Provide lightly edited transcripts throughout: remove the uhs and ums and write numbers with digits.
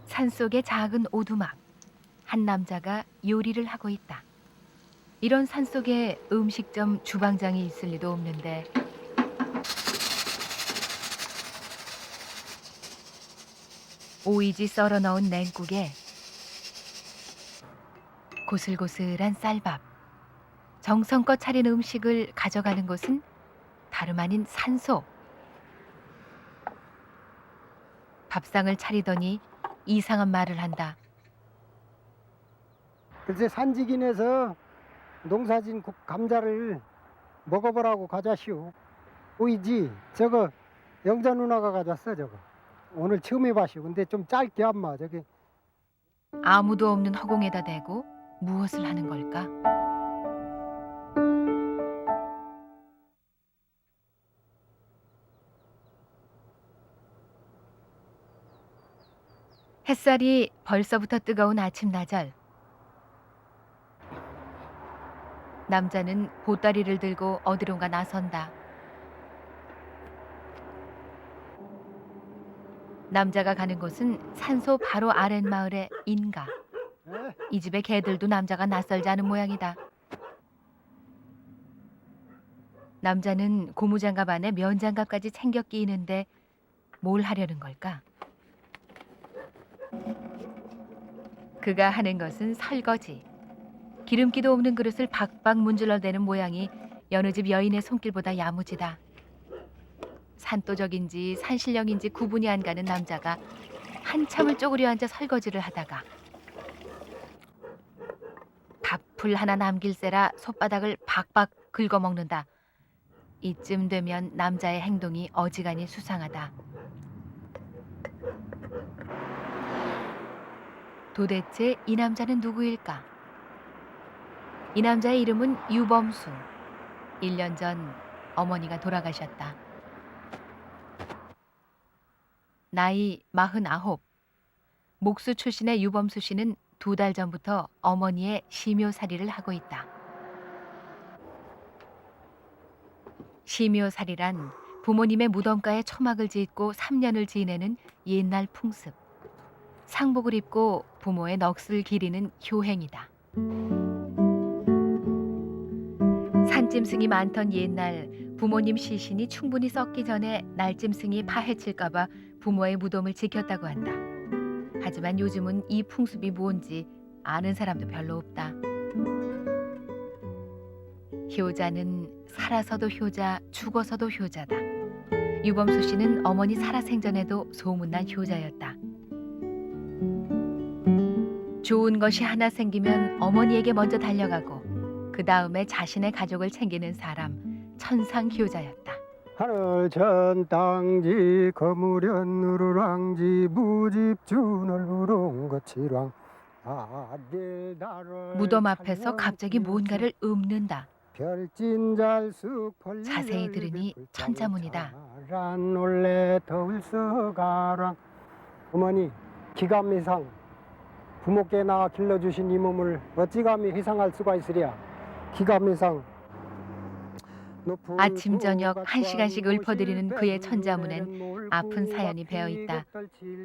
산속의 작은 오두막. 한 남자가 요리를 하고 있다. 이런 산속에 음식점 주방장이 있을 리도 없는데 오이지 썰어 넣은 냉국에 고슬고슬한 쌀밥. 정성껏 차린 음식을 가져가는 곳은 다름 아닌 산소. 밥상을 차리더니 이상한 말을 한다. 글쎄 산지긴해서 농사진 감자를 먹어보라고 가져왔시오. 오이지 저거 영자 누나가 가져왔어. 저거 오늘 처음 해봐시오. 근데 좀 짧게 한마. 저기 아무도 없는 허공에다 대고 무엇을 하는 걸까? 햇살이 벌써부터 뜨거운 아침나절. 남자는 보따리를 들고 어디론가 나선다. 남자가 가는 곳은 산소 바로 아랫마을의 인가. 이 집의 개들도 남자가 낯설지 않은 모양이다. 남자는 고무장갑 안에 면장갑까지 챙겨 끼는데 뭘 하려는 걸까? 그가 하는 것은 설거지. 기름기도 없는 그릇을 박박 문질러대는 모양이 여느 집 여인의 손길보다 야무지다. 산도적인지 산신령인지 구분이 안 가는 남자가 한참을 쪼그려 앉아 설거지를 하다가 밥풀 하나 남길세라 손바닥을 박박 긁어먹는다. 이쯤 되면 남자의 행동이 어지간히 수상하다. 도대체 이 남자는 누구일까? 이 남자의 이름은 유범수. 1년 전 어머니가 돌아가셨다. 나이 49. 목수 출신의 유범수 씨는 2달 전부터 어머니의 심요살이를 하고 있다. 심요살이란 부모님의 무덤가에 초막을 짓고 3년을 지내는 옛날 풍습. 상복을 입고 부모의 넋을 기리는 효행이다. 산짐승이 많던 옛날 부모님 시신이 충분히 썩기 전에 날짐승이 파헤칠까 봐 부모의 무덤을 지켰다고 한다. 하지만 요즘은 이 풍습이 뭔지 아는 사람도 별로 없다. 효자는 살아서도 효자, 죽어서도 효자다. 유범수 씨는 어머니 살아생전에도 소문난 효자였다. 좋은 것이 하나 생기면 어머니에게 먼저 달려가고 그 다음에 자신의 가족을 챙기는 사람, 천상효자였다. 하늘 전땅지 거무련 누르랑지 무집준을 우롱거치랑 무덤 앞에서 갑자기 뭔가를 읊는다. 자세히 들으니 천자문이다. 원래 더울서가랑 어머니 기감미상 부모께 낳아 길러주신 이 몸을 어찌 감히 회상할 수가 있으랴. 기감미상 아침 저녁 1시간씩 읊어드리는 그의 천자문엔 아픈 사연이 배어있다.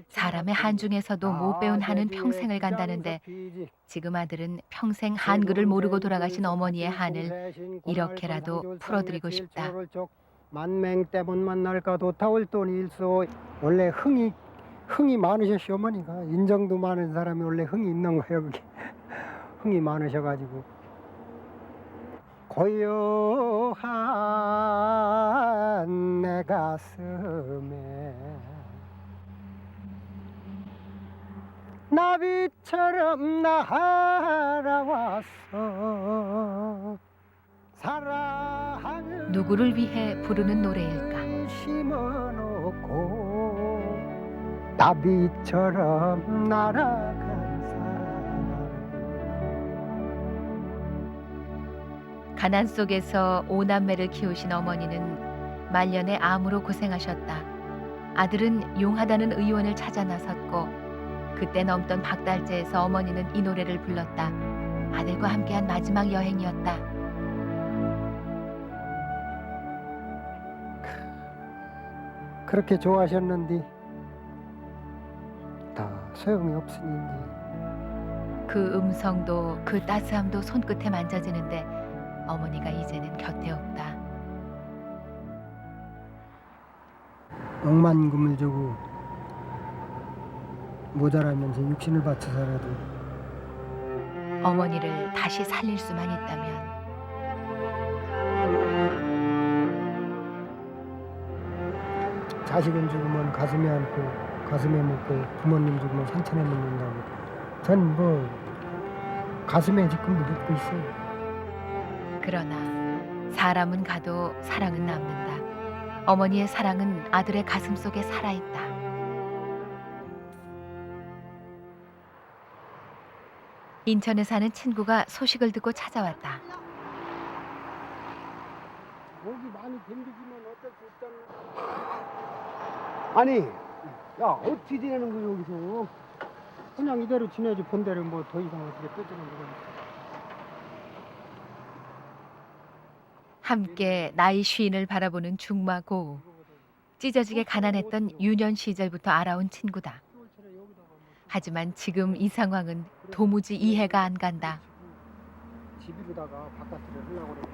사람의 한 중에서도 못 배운 한은 평생을 간다는데 지금 아들은 평생 한글을 모르고 돌아가신 어머니의 한을 이렇게라도 풀어드리고 싶다. 만맹 때문만 날까 도타올 돈이 일소. 원래 흥이 많으셨시 어머니가. 인정도 많은 사람이 원래 흥이 있는 거예요. 그게 흥이 많으셔가지고 고요한 내 가슴에 나비처럼 날아왔어. 사랑을 누구를 위해 부르는 노래일까? 심어놓고 나비처럼 날아간 가난 속에서 5남매를 키우신 어머니는 말년에 암으로 고생하셨다. 아들은 용하다는 의원을 찾아 나섰고 그때 넘던 박달재에서 어머니는 이 노래를 불렀다. 아들과 함께한 마지막 여행이었다. 그렇게 좋아하셨는데 다 소용이 없으니 그 음성도 그 따스함도 손끝에 만져지는데 어머니가 이제는 곁에 없다. 억만금을 주고 모자라면서 육신을 바쳐서라도 어머니를 다시 살릴 수만 있다면 자식은 죽으면 가슴에 안고 가슴에 묻고 부모님 죽으면 산천에 묻는다고 전 뭐 가슴에 지금도 묻고 있어요. 그러나 사람은 가도 사랑은 남는다. 어머니의 사랑은 아들의 가슴 속에 살아있다. 인천에 사는 친구가 소식을 듣고 찾아왔다. 목이 많이 댕기지만 어쩔 수 없다는. 아니, 야, 어떻게 지내는 거야, 여기서? 그냥 이대로 지내지 본대로 뭐 더 이상 어떻게 뜯어는 거야. 함께 나이 쉰을 바라보는 중마고. 찢어지게 가난했던 유년 시절부터 알아온 친구다. 하지만 지금 이 상황은 도무지 이해가 안 간다. 집이로다가 바깥으로 하려고 그래.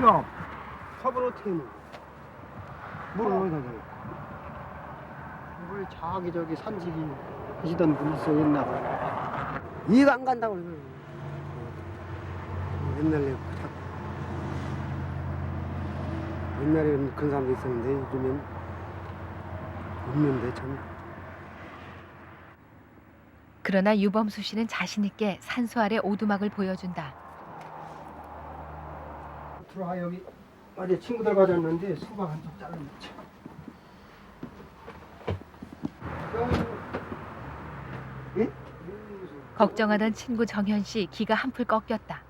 야, 컵을 어떻게 해? 물을 어디다 줘? 물 저기 산지기 하시던 분 있어 옛날에. 이해가 안 간다고 그래. 옛날에 그런 사람도 있었는데 요즘엔 없는데 참. 그러나 유범수 씨는 자신 있게 산소 아래 오두막을 보여준다. 들어와 여기 어제 친구들 가졌는데 수박 한쪽 잘라놓자. 예? 걱정하던 친구 정현 씨 기가 한풀 꺾였다.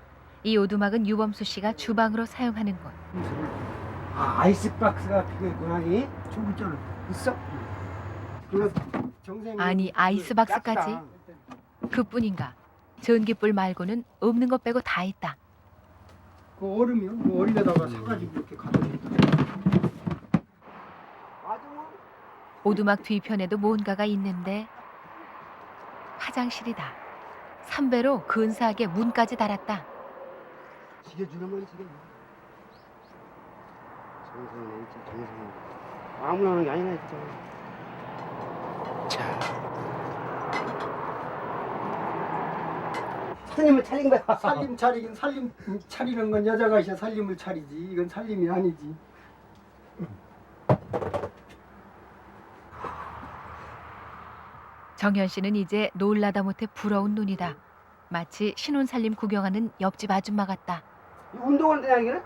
이 오두막은 유범수 씨가 주방으로 사용하는 곳. 아, 아이스박스가 필요했구나, 이? 저기 있잖아. 있어? 그 정생. 아니 아이스박스까지? 얇다. 그뿐인가? 전기불 말고는 없는 것 빼고 다 있다. 그 얼음이요? 그 얼음에다가 사가지고 이렇게 가둬놓다. 아주 뭐. 오두막 뒤편에도 뭔가가 있는데 화장실이다. 삼배로 근사하게 문까지 달았다. 지켜주는 건 지금. 정성이네, 진짜 정성. 아무나 하는 게 아니네, 진짜. 자. 살림을 차린 거야. 살림 차리긴 살림 차리는 건 여자가 있어 살림을 차리지. 이건 살림이 아니지. 정현 씨는 이제 놀라다 못해 부러운 눈이다. 마치 신혼살림 구경하는 옆집 아줌마 같다. 운동하는 데냐, 이게?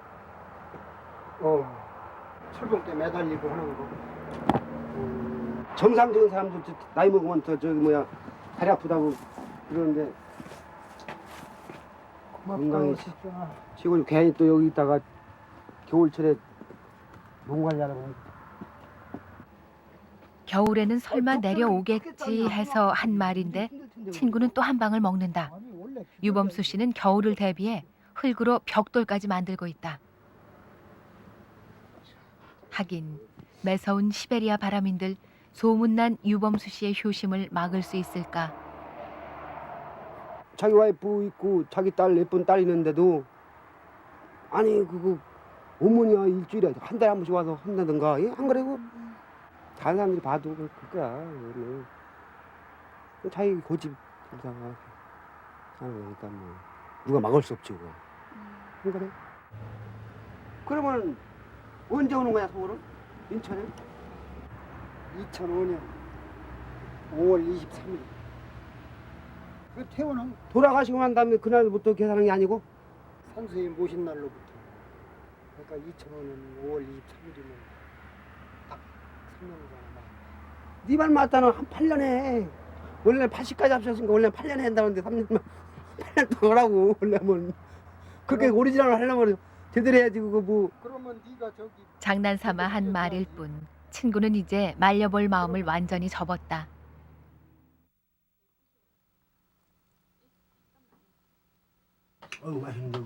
철봉 때 매달리고 하는 거. 정상적인 사람들 나이 먹으면 더 저기 뭐야 다리 아프다고 그러는데 건강히 진짜. 지금 괜히 또 여기 있다가 겨울철에 몸 관리하라고. 겨울에는 설마 내려오겠지 해서 한 말인데 친구는 또 한 방을 먹는다. 아니, 원래 유범수 씨는 겨울을 대비해 흙으로 벽돌까지 만들고 있다. 하긴 매서운 시베리아 바람인들 소문난 유범수 씨의 효심을 막을 수 있을까? 자기 와이프 있고 자기 딸 예쁜 딸 있는데도 아니 그거 어머니야 일주일에 한 달에 한 번씩 와서 한다든가 예? 안 그래고 다른 사람들이 봐도 그럴 거야. 그거는. 자기 고집 살다가 사는 거니까 뭐 누가 막을 수 없지 그거. 안 그래? 그러면 언제 오는 거야 서울은? 인천에? 2005년 5월 23일. 그 퇴원한 돌아가시고 난 다음에 그날부터 계산한 게 아니고? 산수의 모신 날로부터. 그러니까 2005년 5월 23일이면 딱 3년이잖아. 네 말 맞다는 한 8년에 원래 80까지 합쳤으니까 원래 8년에 한다는데 3년만 8년 동안 하라고 원래면 그렇게 오리지널을 하려면 제대로 해야지 그거 뭐. 그러면 네가 저기 장난삼아 한 말일 뿐 친구는 이제 말려볼 마음을 완전히 접었다. 맛있는데.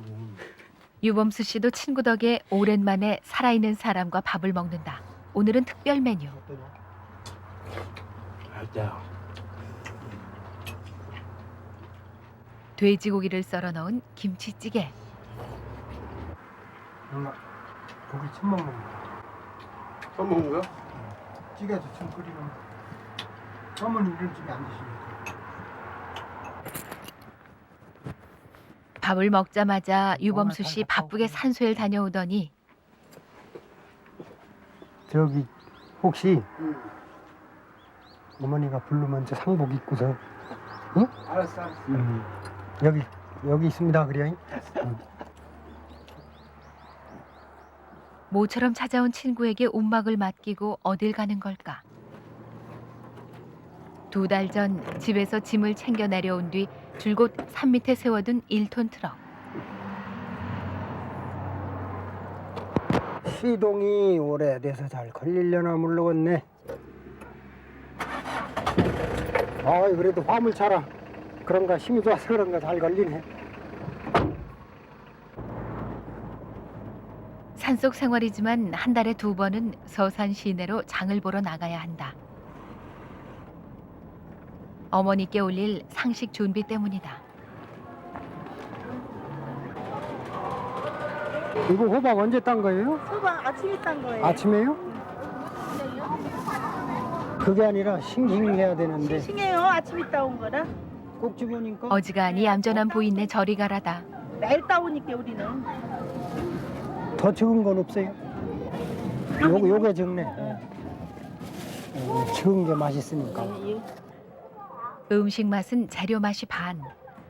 유범수 씨도 친구 덕에 오랜만에 살아있는 사람과 밥을 먹는다. 오늘은 특별 메뉴. 맛있다. 돼지고기를 썰어 넣은 김치찌개. 엄마 고기 처음 먹는 거. 처음 먹는 거야? 찌개도 처음 끓이는 거. 어머니 이런 집에 안 드십니까? 밥을 먹자마자 유범수 씨 바쁘게 산소를 다녀오더니 저기 혹시 어머니가 부르면 저 상복 입고서 알았어. 여기 있습니다 그래요? 모처럼 찾아온 친구에게 움막을 맡기고 어딜 가는 걸까? 2달 전 집에서 짐을 챙겨 내려온 뒤 줄곧 산 밑에 세워둔 1톤 트럭. 시동이 오래돼서 잘 걸리려나 모르겠네. 아이 그래도 화물차라 그런가 힘이 좋아서 그런가 잘 걸리네. 산속 생활이지만 한 달에 2번은 서산 시내로 장을 보러 나가야 한다. 어머니께 올릴 상식 준비 때문이다. 이거 호박 언제 딴 거예요? 수박 아침에 딴 거예요. 아침에요? 그게 아니라 싱싱해야 되는데 싱싱해요. 아침에 따온 거라. 꼭 집으니까 어지간히 얌전한 부인네 저리 가라다. 매일 따오니까 우리는. 더 적은 건 없어요? 요게 적네. 적은 게 맛있으니까. 음식 맛은 재료 맛이 반.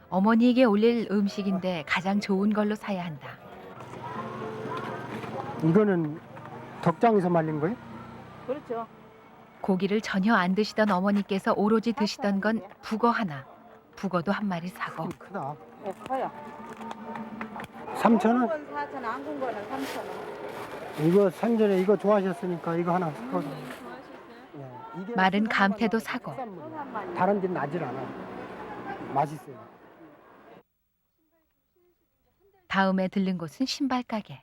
어머니에게 올릴 음식인데 가장 좋은 걸로 사야 한다. 이거는 덕장에서 말린 거예요? 그렇죠. 고기를 전혀 안 드시던 어머니께서 오로지 드시던 건 북어 하나. 북어도 한 마리 사고. 크다. 네, 커요. 3,000원? 4,000원, 안 군 거는 3,000원. 이거 산전에 이거 좋아하셨으니까 이거 하나 사서. 마른 감태도 사고. 다른 데는 나질 않아. 맛있어요. 다음에 들른 곳은 신발 가게.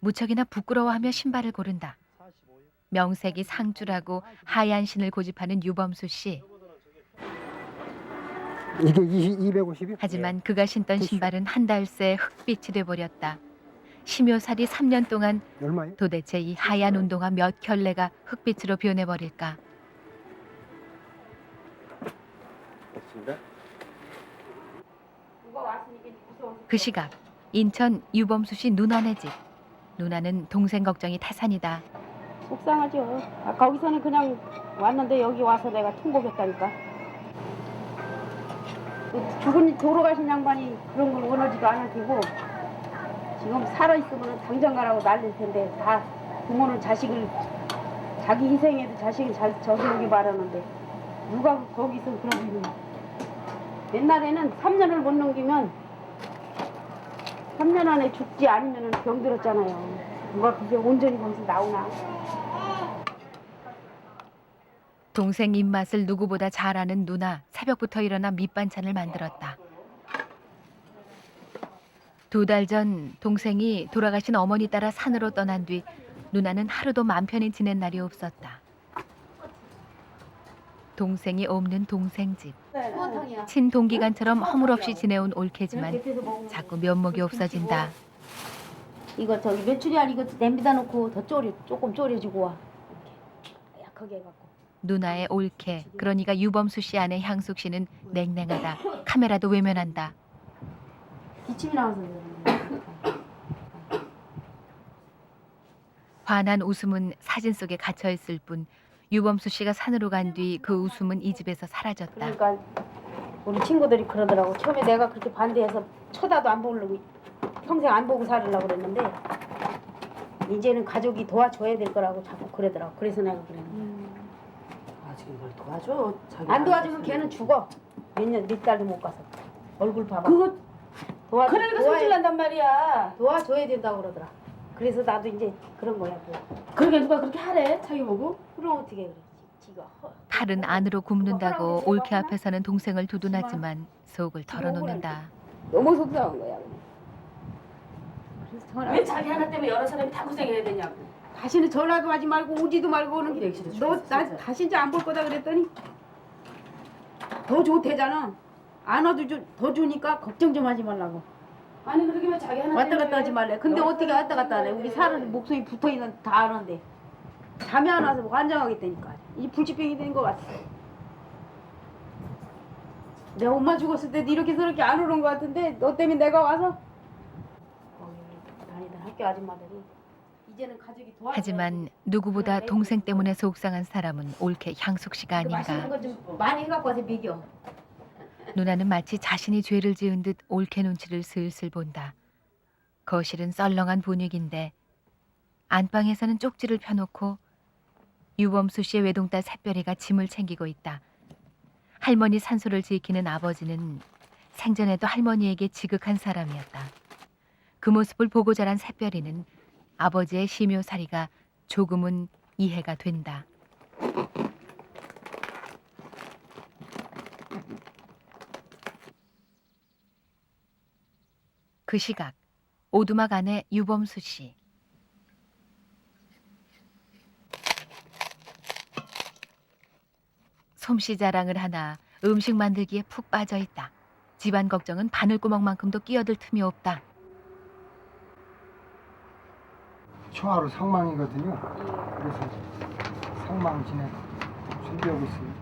무척이나 부끄러워하며 신발을 고른다. 명색이 상주라고 하얀 신을 고집하는 유범수 씨. 이게 250이요? 하지만 그가 신던 신발은 한 달 새 흑빛이 돼버렸다. 심효살이 3년 동안 얼마예요? 도대체 이 하얀 운동화 몇 켤레가 흑빛으로 변해버릴까? 됐습니다. 그 시각 인천 유범수 씨 누나네 집. 누나는 동생 걱정이 태산이다. 속상하죠. 거기서는 그냥 왔는데 여기 와서 내가 통곡했다니까. 죽은 돌아가신 양반이 그런 걸 원하지도 않을 테고 지금 살아있으면 당장 가라고 난릴 텐데 다 부모는 자식을 자기 희생해도 자식을 잘 저기오기 바라는데 누가 거기서 그런 일을. 옛날에는 3년을 못 넘기면 3년 안에 죽지 않으면 병들었잖아요. 누가 그게 온전히 거기서 나오나. 동생 입맛을 누구보다 잘 아는 누나 새벽부터 일어나 밑반찬을 만들었다. 2달 전 동생이 돌아가신 어머니 따라 산으로 떠난 뒤 누나는 하루도 맘 편히 지낸 날이 없었다. 동생이 없는 동생 집. 친동기간처럼 허물없이 지내온 올케지만 자꾸 면목이 없어진다. 이거 저기 메추리알 이거 냄비다 놓고 더 조금 졸여주고 와. 이렇게 약하게 해갖고. 누나의 올케, 그러니까 유범수 씨 아내 향숙 씨는 냉랭하다. 카메라도 외면한다. 기침이 나와서 그러네. 환한 웃음은 사진 속에 갇혀 있을 뿐 유범수 씨가 산으로 간 뒤 그 웃음은 이 집에서 사라졌다. 그러니까 우리 친구들이 그러더라고. 처음에 내가 그렇게 반대해서 쳐다도 안 보려고 평생 안 보고 살으려고 그랬는데 이제는 가족이 도와줘야 될 거라고 자꾸 그러더라고. 그래서 내가 그랬는데. 지금 뭘 도와줘? 안 도와주면 걔는 죽어. 몇 달도 못 가서. 얼굴 봐봐. 그거 그러니까 손질 난단 말이야. 도와줘야 된다고 그러더라. 그래서 나도 이제 그런 거야. 뭐. 그러게 누가 그렇게 하래? 자기 보고? 그럼 어떻게 그래? 지가 팔은 안으로 굽는다고 올케 앞에서는 동생을 두둔하지만 속을 털어놓는다. 너무 속상한 거야. 그래서 전화. 왜 자기 하나 때문에 여러 사람이 다 고생해야 되냐고. 다시는 전화도 하지 말고 오지도 말고 오는 그래, 게. 그래, 너 진짜. 나 다시 이제 안 볼 거다 그랬더니 더 좋대잖아. 안 와도 더 주니까 걱정 좀 하지 말라고. 아니 그러게 왜 자기 하나 왔다 때문에 갔다 하지 말래. 근데 여러 어떻게 사람이 왔다 갔다 하래? 우리 사람 목소리 붙어 있는 다 아는데 잠이 안 와서 환장하겠다니까. 이 불치병이 된 거 같아. 내 엄마 죽었을 때도 이렇게 저렇게 안 오는 거 같은데 너 때문에 내가 와서 거기 다니던 학교 아줌마들이 이제는 가족이 도와줘. 하지만 누구보다 동생 때문에 속상한 사람은 옳게 향숙 씨가 맛있는 아닌가. 거 좀 많이 해갖고 와서 먹여. 누나는 마치 자신이 죄를 지은 듯 옳게 눈치를 슬슬 본다. 거실은 썰렁한 분위기인데 안방에서는 쪽지를 펴놓고 유범수 씨의 외동딸 새별이가 짐을 챙기고 있다. 할머니 산소를 지키는 아버지는 생전에도 할머니에게 지극한 사람이었다. 그 모습을 보고 자란 새별이는 아버지의 심요살이가 조금은 이해가 된다. 그 시각 오두막 안에 유범수 씨. 솜씨 자랑을 하나 음식 만들기에 푹 빠져 있다. 집안 걱정은 바늘구멍만큼도 끼어들 틈이 없다. 초하루 상망이거든요. 그래서 상망 지내고 준비하고 있어요.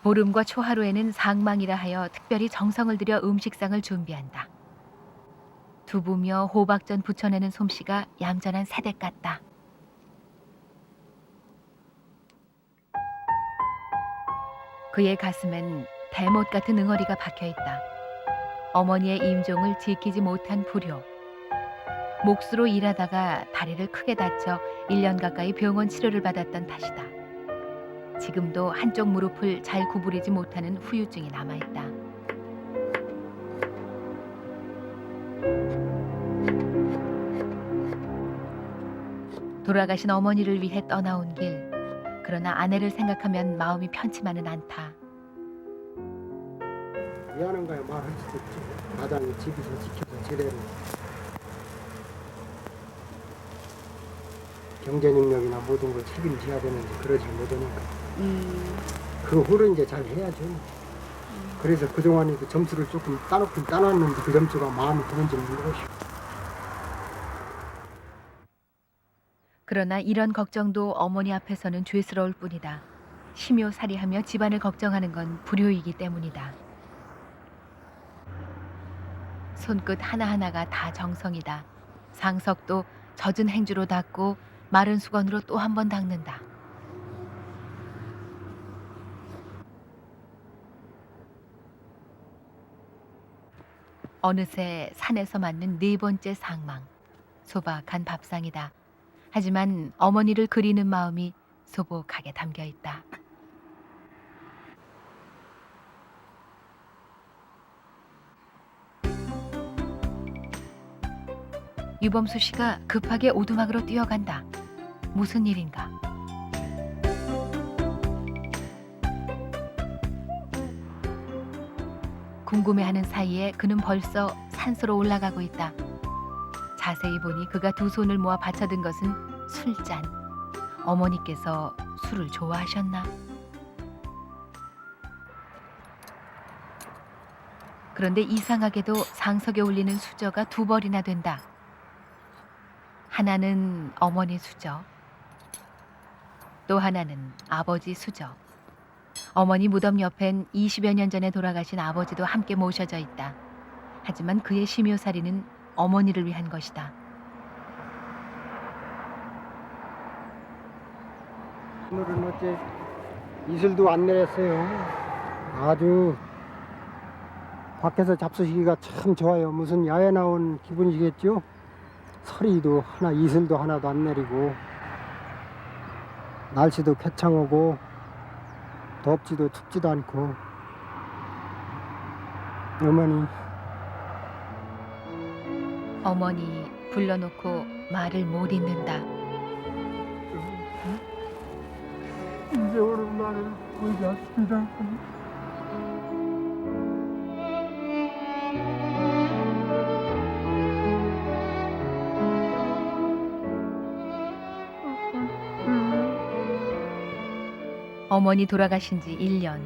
보름과 초하루에는 상망이라 하여 특별히 정성을 들여 음식상을 준비한다. 두부며 호박전 부쳐내는 솜씨가 얌전한 새댁 같다. 그의 가슴엔 대못 같은 응어리가 박혀있다. 어머니의 임종을 지키지 못한 불효. 몫으로 일하다가 다리를 크게 다쳐 1년 가까이 병원 치료를 받았던 탓이다. 지금도 한쪽 무릎을 잘 구부리지 못하는 후유증이 남아있다. 돌아가신 어머니를 위해 떠나온 길. 그러나 아내를 생각하면 마음이 편치만은 않다. 미안한 거야 말할 수도 없지. 마당에 집에서 지켜서 제대로 경제 능력이나 모든 걸 책임져야 되는데 그러지 못하니까 그 후로 이제 잘 해야죠. 그래서 그동안에 그 점수를 조금 따놓긴 따놨는데 그 점수가 마음에 드는지 모르겠어요. 그러나 이런 걱정도 어머니 앞에서는 죄스러울 뿐이다. 심요살이하며 집안을 걱정하는 건 불효이기 때문이다. 손끝 하나하나가 다 정성이다. 상석도 젖은 행주로 닦고 마른 수건으로 또 한 번 닦는다. 어느새 산에서 맞는 4번째 상망. 소박한 밥상이다. 하지만 어머니를 그리는 마음이 소복하게 담겨 있다. 유범수 씨가 급하게 오두막으로 뛰어간다. 무슨 일인가? 궁금해하는 사이에 그는 벌써 산소로 올라가고 있다. 자세히 보니 그가 두 손을 모아 받쳐든 것은 술잔. 어머니께서 술을 좋아하셨나? 그런데 이상하게도 상석에 올리는 수저가 2벌이나 된다. 하나는 어머니 수저, 또 하나는 아버지 수저. 어머니 무덤 옆엔 20여 년 전에 돌아가신 아버지도 함께 모셔져 있다. 하지만 그의 심요살이는 어머니를 위한 것이다. 오늘은 어째 이슬도 안 내렸어요. 아주 밖에서 잡수시기가 참 좋아요. 무슨 야외 나온 기분이겠죠? 서리도 하나, 이슬도 하나도 안 내리고 날씨도 쾌창하고 덥지도 춥지도 않고 어머니 불러놓고 말을 못 잇는다. 이제 오는 날을 보지 않습니다. 어머니 돌아가신 지 1년.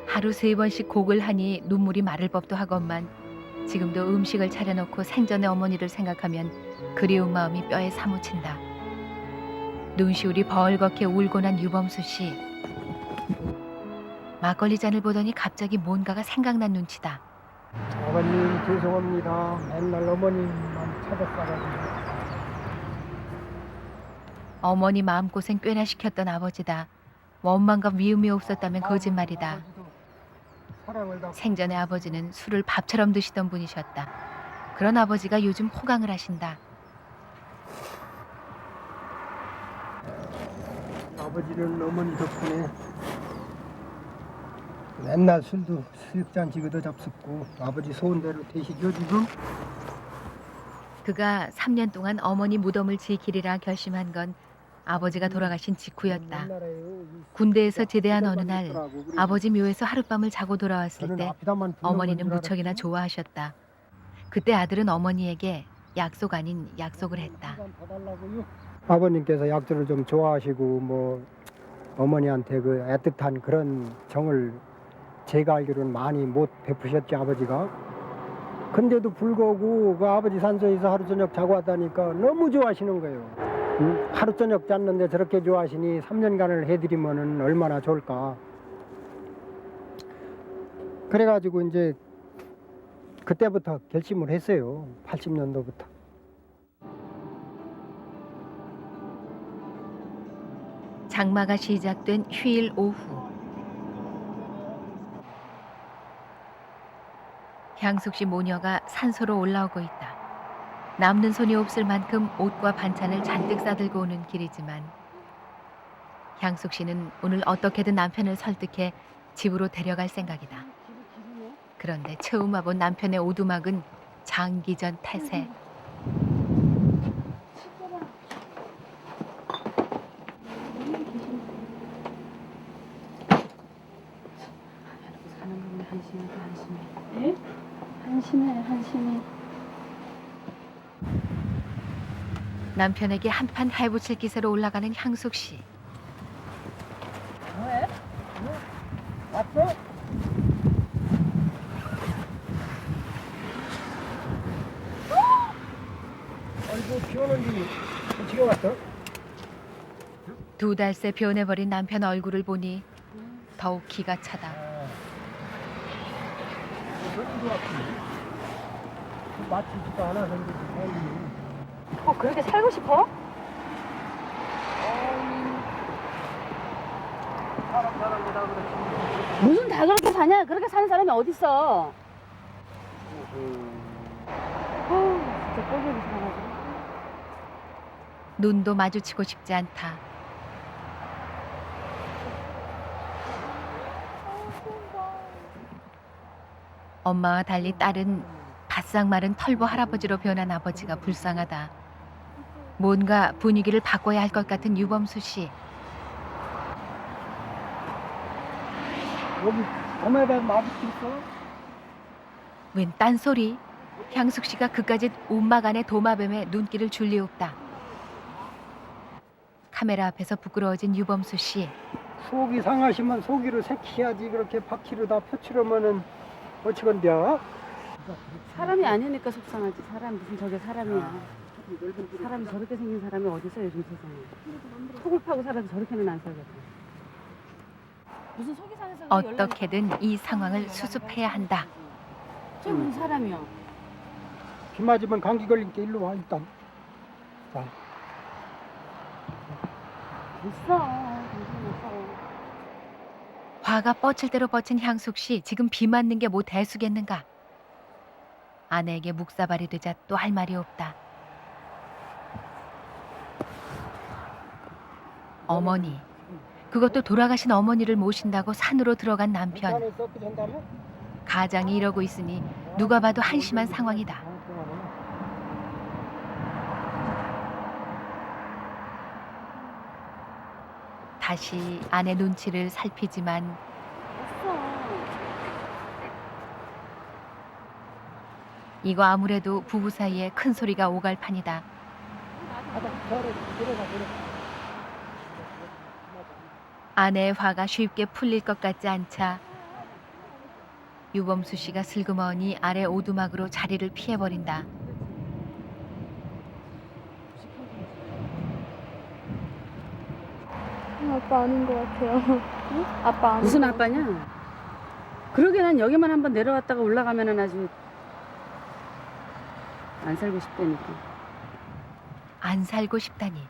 하루 3번씩 곡을 하니 눈물이 마를 법도 하건만 지금도 음식을 차려놓고 생전의 어머니를 생각하면 그리운 마음이 뼈에 사무친다. 눈시울이 벌겋게 울고 난 유범수 씨. 막걸리 잔을 보더니 갑자기 뭔가가 생각난 눈치다. 아버님 죄송합니다. 맨날 어머님만 찾았어가지고. 어머니 마음고생 꽤나 시켰던 아버지다. 원망과 미움이 없었다면 거짓말이다. 사랑을 다 생전에 아버지는 술을 밥처럼 드시던 분이셨다. 그런 아버지가 요즘 호강을 하신다. 아버지는 어머니 덕분에 맨날 술도 수육잔치 그도 잡숫고 아버지 소원대로 되시죠 지금? 그가 3년 동안 어머니 무덤을 지키리라 결심한 건 아버지가 돌아가신 직후였다. 옛날에요, 이 군대에서 제대한 어느 부담만 날 있더라고. 그래서 아버지 묘에서 하룻밤을 자고 돌아왔을 저는 때 앞이다만 부르는 어머니는 건줄 무척이나 알았지. 좋아하셨다. 그때 아들은 어머니에게 약속 아닌 약속을 했다. 시간 더 달라고요? 아버님께서 약주를 좀 좋아하시고 뭐 어머니한테 그 애틋한 그런 정을 제가 알기로는 많이 못 베푸셨지 아버지가. 근데도 불구하고 그 아버지 산소에서 하루 저녁 자고 왔다니까 너무 좋아하시는 거예요. 응? 하루 저녁 잤는데 저렇게 좋아하시니 3년간을 해드리면은 얼마나 좋을까. 그래가지고 이제 그때부터 결심을 했어요. 80년도부터. 장마가 시작된 휴일 오후. 향숙 씨 모녀가 산소로 올라오고 있다. 남는 손이 없을 만큼 옷과 반찬을 잔뜩 싸들고 오는 길이지만 향숙 씨는 오늘 어떻게든 남편을 설득해 집으로 데려갈 생각이다. 그런데 처음 와본 남편의 오두막은 장기전 태세. 사는 거면 한심해. 한심해. 남편에게 한판 해붙일 기세로 올라가는 향숙 씨. 왔어? 아이고 비 오는지 어떻게 왔어? 2달 새 변해버린 남편 얼굴을 보니 더욱 기가 차다. 어디로 왔지? 맞추지도 않아서 그렇지. 그렇게 살고 싶어? 사람보다 그렇지. 무슨 다 그렇게 사냐? 그렇게 사는 사람이 어딨어? 진짜 꼴보기 싫어가지고. 눈도 마주치고 싶지 않다. 엄마와 달리 딸은 바싹 마른 털보 할아버지로 변한 아버지가 불쌍하다. 뭔가 분위기를 바꿔야 할 것 같은 유범수 씨. 여기 도매뱀 마주치 있어? 웬 딴소리? 향숙 씨가 그까짓 움막 안에 도마뱀에 눈길을 줄 리 없다. 카메라 앞에서 부끄러워진 유범수 씨. 속이 상하시면 속이로 새키야지 그렇게 바퀴로 다 표치려면은 어찌건데? 사람이 아니니까 속상하지. 사람 무슨 저게 사람이야. 사람이 저렇게 생긴 사람이 어딨어 요즘 세상에. 속을 파고 살아도 저렇게는 안 살겠다. 무슨 속이 상해서 어떻게든 이 상황을 수습해야 한다. 저 무슨 사람이야. 비 맞으면 감기 걸린 게 일로 와 일단. 자, 있어. 있어. 화가 뻗칠 대로 뻗친 향숙 씨. 지금 비 맞는 게 뭐 대수겠는가? 아내에게 묵사발이 되자 또 할 말이 없다. 어머니. 그것도 돌아가신 어머니를 모신다고 산으로 들어간 남편. 산에 썩기 전달해? 가장이 이러고 있으니 누가 봐도 한심한 상황이다. 다시 아내 눈치를 살피지만 이거 아무래도 부부 사이에 큰 소리가 오갈 판이다. 아내의 화가 쉽게 풀릴 것 같지 않자 유범수 씨가 슬그머니 아래 오두막으로 자리를 피해버린다. 아빠 아닌 것 같아요. 응? 아빠 아닌 무슨 것 같아요. 아빠냐? 그러게 난 여기만 한번 내려왔다가 올라가면은 아주 안 살고 싶다니까. 안 살고 싶다니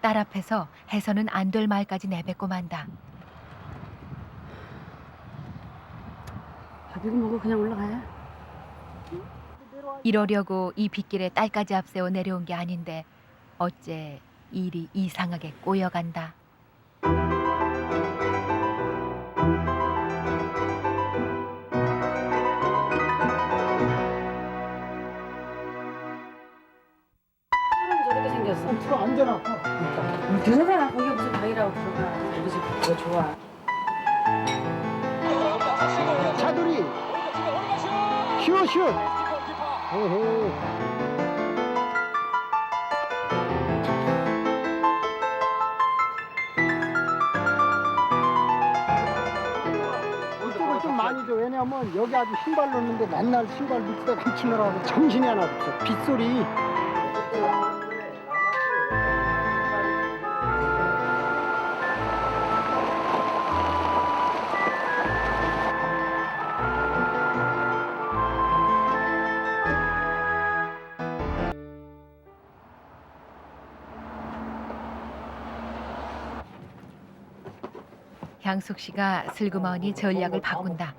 딸 앞에서 해서는 안 될 말까지 내뱉고 만다. 밥이고 뭐고 그냥 올라가야. 이러려고 이 빗길에 딸까지 앞세워 내려온 게 아닌데 어째 일이 이상하게 꼬여간다. 사람이 저렇게 생겼어. 들어 앉아라. 들어가. 거기 무슨 방이라고 들어가. 우리 집 그거 좋아. 차돌이. 슛. 오호. 이쪽을 좀 많이 줘. 왜냐면 여기 아주 신발 넣는데 맨날 신발 밑에다 감추느라고 정신이 하나 없어. 빗소리. 향숙 씨가 슬그머니 전략을 바꾼다.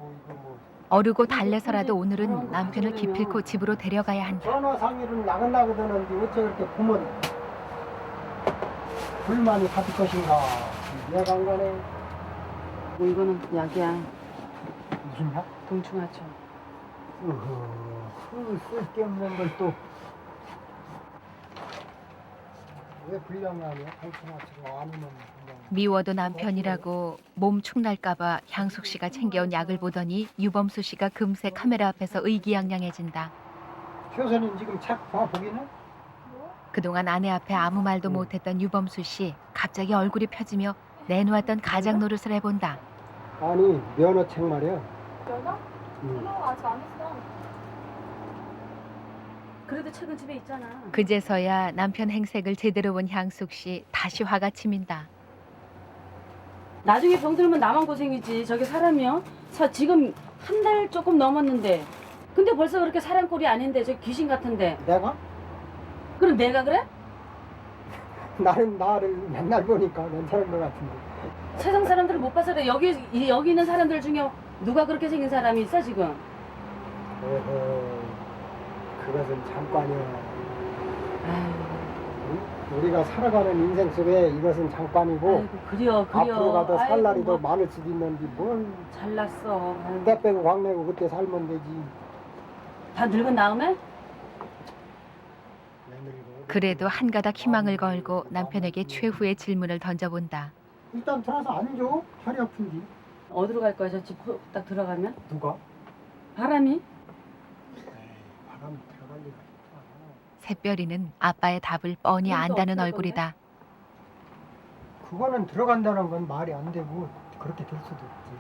어르고 달래서라도 오늘은 남편을 기필코 집으로 데려가야 한다. 전화 상의를 나가려고 드는데 어째 그렇게 보면 불만이 가득 것인가. 이해가 안 가네. 뭐 이거는 약이야. 무슨 약? 동충하죠. 쓸데없는 걸 또. 왜 불량이 아니야? 당신아치가 아니면 불량. 미워도 남편이라고 몸 축날까봐 향숙 씨가 챙겨온 약을 보더니 유범수 씨가 금세 카메라 앞에서 의기양양해진다. 효선이 지금 책 보기는? 그동안 아내 앞에 아무 말도 못했던 유범수 씨 갑자기 얼굴이 펴지며 내놓았던 가장 노릇을 해본다. 아니 면허책 말이야. 연어? 응. 연어 아직 안 했어. 그래도 책은 집에 있잖아. 그제서야 남편 행색을 제대로 본 향숙 씨 다시 화가 치민다. 나중에 병들면 나만 고생이지. 저게 사람이요? 지금 한 달 조금 넘었는데. 근데 벌써 그렇게 사람 꼴이 아닌데 저 귀신 같은데. 내가? 그럼 내가 그래? 나는 나를 맨날 보니까 괜찮은 것 같은데. 세상 사람들을 못 봐서 그래. 여기 있는 사람들 중에 누가 그렇게 생긴 사람이 있어 지금? 어허, 그것은 잠깐이야. 아유, 응? 우리가 살아가는 인생 속에 이것은 잠깐이고 아이고 그려. 앞으로 가도 살 아이고, 날이 더 뭐 많을 수도 있는데 뭘 잘났어. 아이고. 때 빼고 광 내고 그때 살면 되지. 다 늙은 다음에? 그래도 한 가닥 희망을 걸고 남편에게 최후의 질문을 던져본다. 일단 들어서 앉아. 허리 아픈디. 어디로 갈 거야? 저 집 딱 들어가면? 누가? 바람이? 에이, 바람 들어갈 리가 있다. 새별이는 아빠의 답을 뻔히 그래도 안다는 어떡할 얼굴이다. 그거는 들어간다는 건 말이 안 되고 그렇게 될 수도 없지.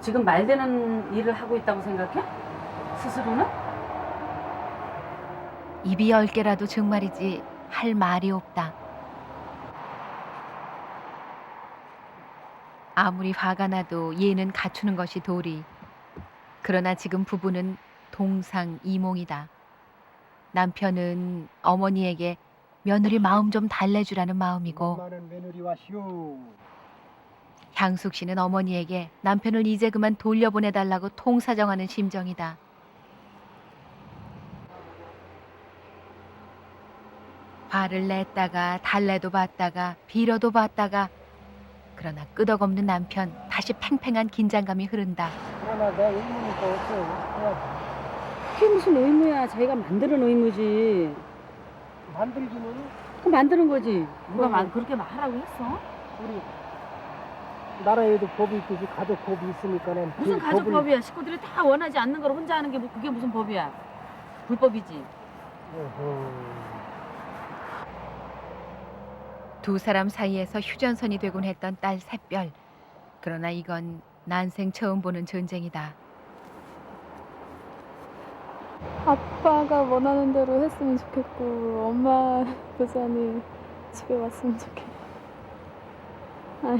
지금 말되는 일을 하고 있다고 생각해? 스스로는? 입이 10개라도 정말이지 할 말이 없다. 아무리 화가 나도 예는 갖추는 것이 도리. 그러나 지금 부부는 동상이몽이다. 남편은 어머니에게 며느리 마음 좀 달래주라는 마음이고 엄마는 며느리 와시오. 향숙 씨는 어머니에게 남편을 이제 그만 돌려보내달라고 통사정하는 심정이다. 화를 냈다가 달래도 받다가 빌어도 받다가 그러나 끄덕없는 남편 다시 팽팽한 긴장감이 흐른다. 그러나 내 의무니까 어쩌고 해야지. 그게 무슨 의무야. 자기가 만드는 의무지. 만들기는 그 만드는 거지. 누가 그렇게 말하라고 했어? 우리 나라에도 법이 있듯이 가족 법이 있으니까는 무슨 그 가족 법을- 법이야. 식구들이 다 원하지 않는 걸 혼자 하는 게 그게 무슨 법이야. 불법이지. 어허. 두 사람 사이에서 휴전선이 되곤 했던 딸 샛별. 그러나 이건 난생 처음 보는 전쟁이다. 아빠가 원하는 대로 했으면 좋겠고 엄마 보자니 집에 왔으면 좋겠고. 아유.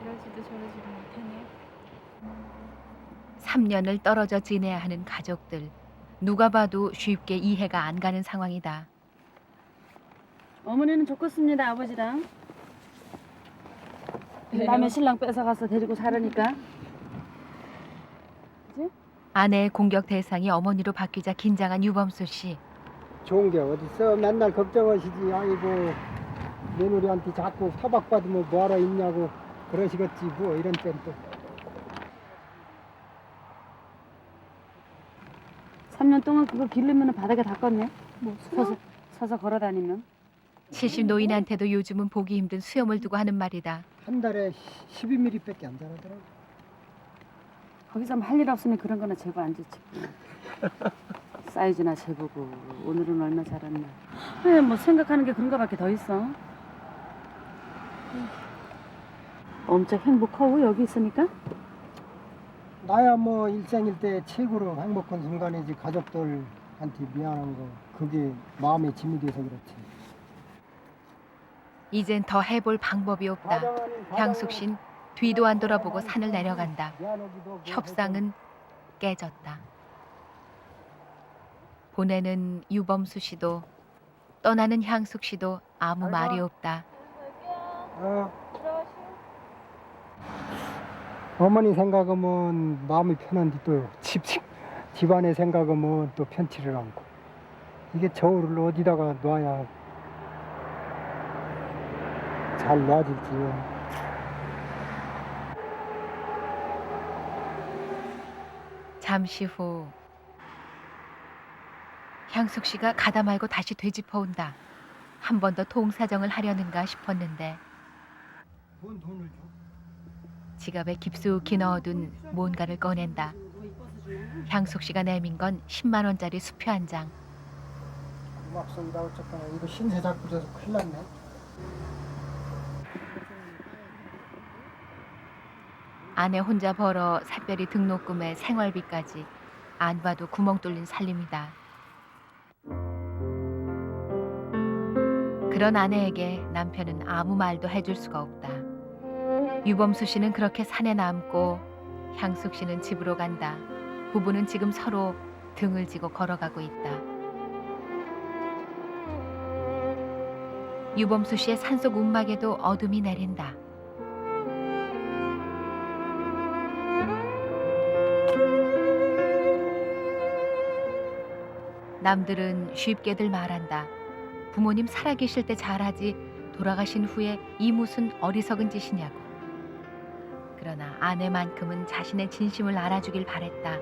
이러지도 저러지도 못하네. 3년을 떨어져 지내야 하는 가족들. 누가 봐도 쉽게 이해가 안 가는 상황이다. 어머니는 좋겠습니다, 아버지랑. 남의 신랑 뺏어가서 데리고 살으니까. 아내의 공격 대상이 어머니로 바뀌자 긴장한 유범수 씨. 좋은 게 어딨어. 맨날 걱정하시지. 아이고 며느리한테 자꾸 타박받으면 뭐하러 있냐고 그러시겠지 뭐 이런 땐 또. 3년 동안 그거 기르면 바닥에 닦았네. 뭐 서서 걸어 다니면. 70 노인한테도 요즘은 보기 힘든 수염을 두고 하는 말이다. 한 달에 12mm밖에 안 자라더라고. 거기서 할 일 없으면 그런 거나 재고 앉았지. 사이즈나 재보고 오늘은 얼마 자랐나. 뭐 생각하는 게 그런 거밖에 더 있어. 엄청 행복하고 여기 있으니까. 나야 뭐 일생일 때 최고로 행복한 순간이지. 가족들한테 미안한 거 그게 마음에 짐이 돼서 그렇지. 이젠 더 해볼 방법이 없다. 향숙 씨는 뒤도 안 돌아보고 산을 내려간다. 협상은 깨졌다. 보내는 유범수 씨도 떠나는 향숙 씨도 아무 말이 없다. 어머니 생각하면 마음이 편한데 또 집안의 생각하면 또 편치를 않고. 이게 저울을 어디다가 놔야 잘 놔질지. 잠시 후 향숙 씨가 가다 말고 다시 되짚어온다. 한 번 더 통사정을 하려는가 싶었는데 뭔 돈을 줘? 지갑에 깊숙이 넣어둔 뭔가를 꺼낸다. 향숙 씨가 내민 건 10만 원짜리 수표 한 장. 고맙습니다. 어쨌거나 이거 신세 잡고 져서 큰일 났네. 아내 혼자 벌어 샛별이 등록금에 생활비까지 안 봐도 구멍 뚫린 살림이다. 그런 아내에게 남편은 아무 말도 해줄 수가 없다. 유범수 씨는 그렇게 산에 남고 향숙 씨는 집으로 간다. 부부는 지금 서로 등을 지고 걸어가고 있다. 유범수 씨의 산속 움막에도 어둠이 내린다. 남들은 쉽게들 말한다. 부모님 살아계실 때 잘하지 돌아가신 후에 이 무슨 어리석은 짓이냐고. 그러나 아내만큼은 자신의 진심을 알아주길 바랬다.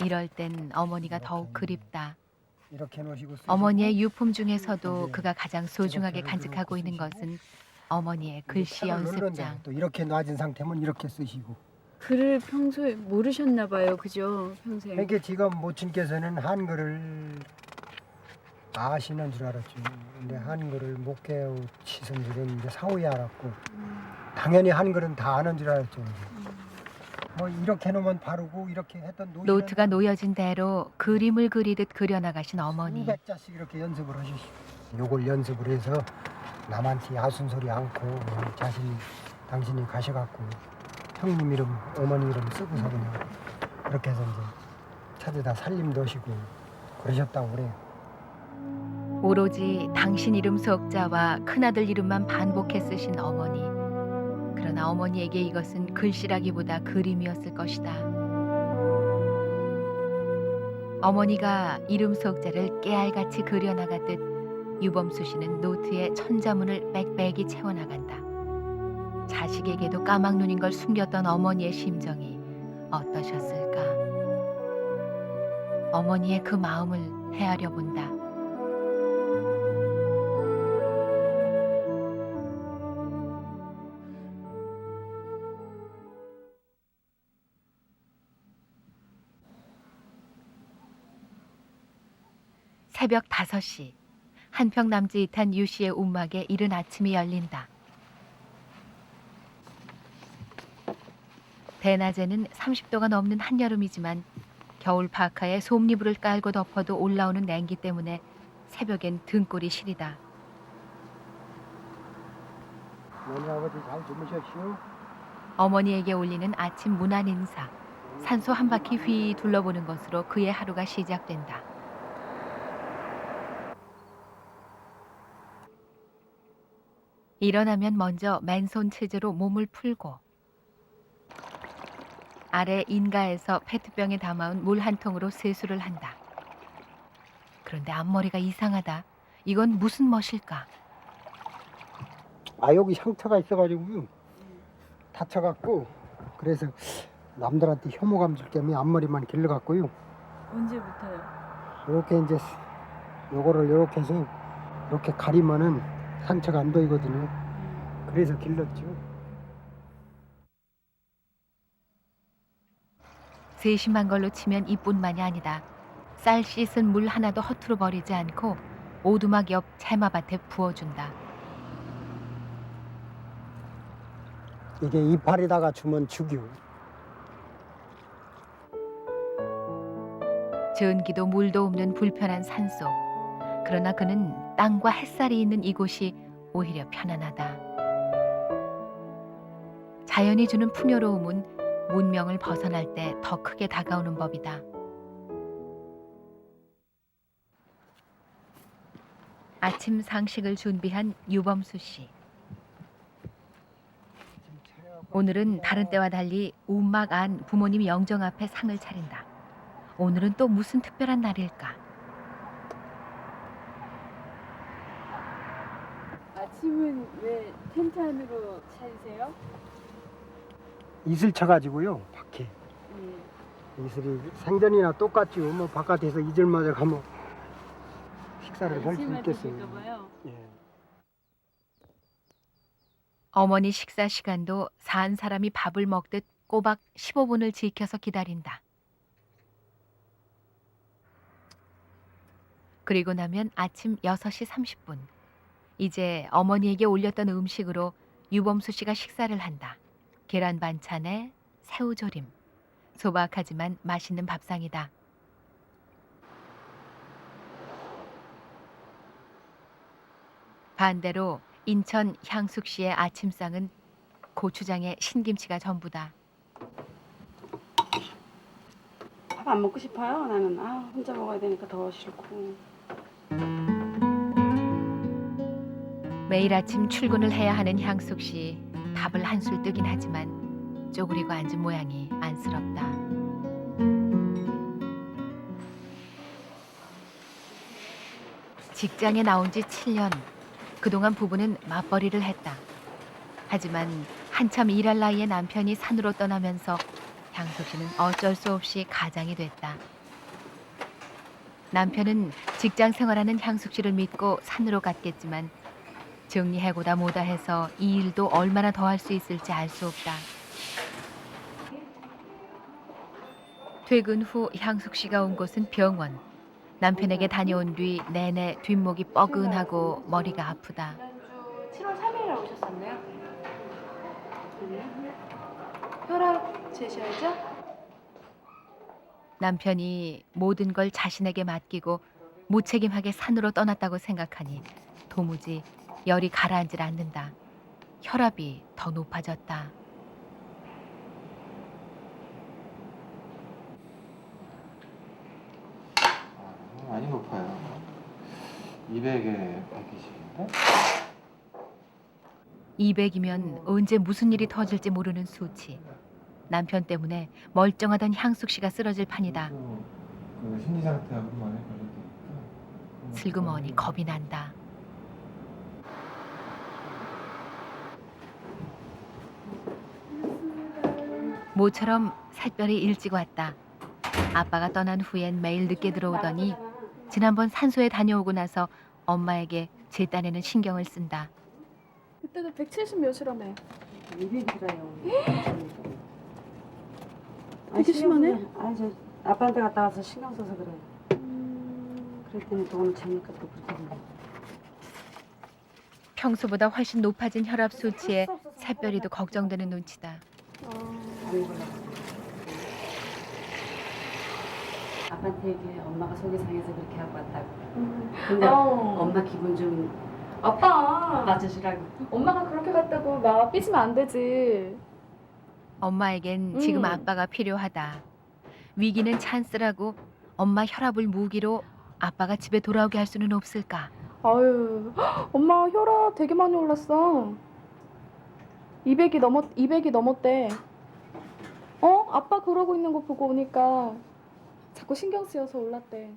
이럴 땐 어머니가 더욱 그립다. 이렇게 놓으시고 쓰시고. 어머니의 유품 중에서도 그가 가장 소중하게 간직하고 있는 것은 어머니의 글씨 연습장. 또 이렇게 놔진 상태면 이렇게 쓰시고. 글을 평소에 모르셨나 봐요, 그죠? 평생. 이게 지금 모친께서는 한글을 아시는 줄 알았죠. 근데 한글을 못 깨우치신 줄은 이제 사후에 알았고, 당연히 한글은 다 아는 줄 알았죠. 뭐 이렇게 놓으면 바르고 이렇게 했던 노트가 놓여진 대로 그림을 그리듯 그려나가신 어머니. 수백 자씩 이렇게 연습을 하시고, 요걸 연습을 해서 남한테 야순 소리 않고 당신이 가셔갖고 형님 이름, 어머니 이름 쓰고서 그냥 그렇게 해서 이제 찾아다 살림도 하시고 그러셨다고 그래요. 오로지 당신 이름 석자와 큰아들 이름만 반복해 쓰신 어머니. 그러나 어머니에게 이것은 글씨라기보다 그림이었을 것이다. 어머니가 이름 석자를 깨알같이 그려나가듯 유범수 씨는 노트에 천자문을 빽빽이 채워나간다. 자식에게도 까막눈인 걸 숨겼던 어머니의 심정이 어떠셨을까? 어머니의 그 마음을 헤아려 본다. 새벽 5시 한평 남짓한 유 씨의 움막에 이른 아침이 열린다. 대낮에는 30도가 넘는 한여름이지만 겨울 파카에 솜니부를 깔고 덮어도 올라오는 냉기 때문에 새벽엔 등골이 시리다. 어머니 아버지 잘 주무셨시오? 어머니에게 올리는 아침 문안 인사. 산소 한 바퀴 휘 둘러보는 것으로 그의 하루가 시작된다. 일어나면 먼저 맨손 체제로 몸을 풀고 아래 인가에서 페트병에 담아온 물 한 통으로 세수를 한다. 그런데 앞머리가 이상하다. 이건 무슨 멋일까? 아 여기 상처가 있어가지고 다쳐갖고 그래서 남들한테 혐오감 줄 겸이 앞머리만 길러갖고요. 언제부터요? 이렇게 이제 요거를 이렇게 해서 이렇게 가리면은 상처가 안 보이거든요. 그래서 길렀죠. 세심한 걸로 치면 이뿐만이 아니다. 쌀 씻은 물 하나도 허투루 버리지 않고 오두막 옆 채마밭에 부어준다. 이게 이파리다가 주면 죽여. 전기도 물도 없는 불편한 산속. 그러나 그는 땅과 햇살이 있는 이곳이 오히려 편안하다. 자연이 주는 풍요로움은 문명을 벗어날 때 더 크게 다가오는 법이다. 아침 상식을 준비한 유범수 씨. 오늘은 다른 때와 달리 움막 안 부모님 영정 앞에 상을 차린다. 오늘은 또 무슨 특별한 날일까? 아침은 왜 텐트 안으로 차리세요? 이슬 쳐가지고요 밖에. 예. 이슬이 생전이나 똑같지요. 뭐 바깥에서 이슬 맞아 가면 식사를 할 수 있겠어요. 봐요. 예. 어머니 식사 시간도 산 사람이 밥을 먹듯 꼬박 15분을 지켜서 기다린다. 그리고 나면 아침 6시 30분. 이제 어머니에게 올렸던 음식으로 유범수 씨가 식사를 한다. 계란 반찬에 새우조림. 소박하지만 맛있는 밥상이다. 반대로 인천 향숙 씨의 아침상은 고추장에 신김치가 전부다. 밥 안 먹고 싶어요. 나는 혼자 먹어야 되니까 더 싫고. 매일 아침 출근을 해야 하는 향숙 씨. 밥을 한술 뜨긴 하지만 쪼그리고 앉은 모양이 안쓰럽다. 직장에 나온 지 7년. 그동안 부부는 맞벌이를 했다. 하지만 한참 일할 나이에 남편이 산으로 떠나면서 향숙 씨는 어쩔 수 없이 가장이 됐다. 남편은 직장 생활하는 향숙 씨를 믿고 산으로 갔겠지만 정리해고다 뭐다 해서 이 일도 얼마나 더 할 수 있을지 알 수 없다. 퇴근 후 향숙 씨가 온 곳은 병원. 남편에게 다녀온 뒤 내내 뒷목이 뻐근하고 머리가 아프다. 지난주 7월 3일에 오셨었네요. 혈압 재셔야죠? 남편이 모든 걸 자신에게 맡기고 무책임하게 산으로 떠났다고 생각하니 도무지 열이 가라앉질 않는다. 혈압이 더 높아졌다. 많이 높아요. 200에 120인데? 200이면 언제 무슨 일이 터질지 모르는 수치. 남편 때문에 멀쩡하던 향숙 씨가 쓰러질 판이다. 그 심리 상태하고 많이 걸리니까 슬그머니 겁이 난다. 모처럼 새별이 일찍 왔다. 아빠가 떠난 후엔 매일 늦게 들어오더니 지난번 산소에 다녀오고 나서 엄마에게 제 딴에는 신경을 쓴다. 그때도 170 몇이라며. 200이라요. 되게 심하네? 아니 저 아빠한테 갔다 와서 신경 써서 그래. 그랬더니 또 오늘 재니까 또 그렇게 되네. 평소보다 훨씬 높아진 혈압 수치에 새별이도 걱정되는 눈치다. 아빠한테 얘기해. 엄마가 속이 상해서 그렇게 하고 왔다고. 근데 엄마 기분 좀 아빠, 맞으시라고. 엄마가 그렇게 갔다고 막 삐지면 안 되지. 엄마에겐 지금 아빠가 필요하다. 위기는 찬스라고 엄마 혈압을 무기로 아빠가 집에 돌아오게 할 수는 없을까? 아유, 엄마 혈압 되게 많이 올랐어. 200이 넘었대. 아빠 그러고 있는 거 보고 오니까 자꾸 신경 쓰여서 올랐대.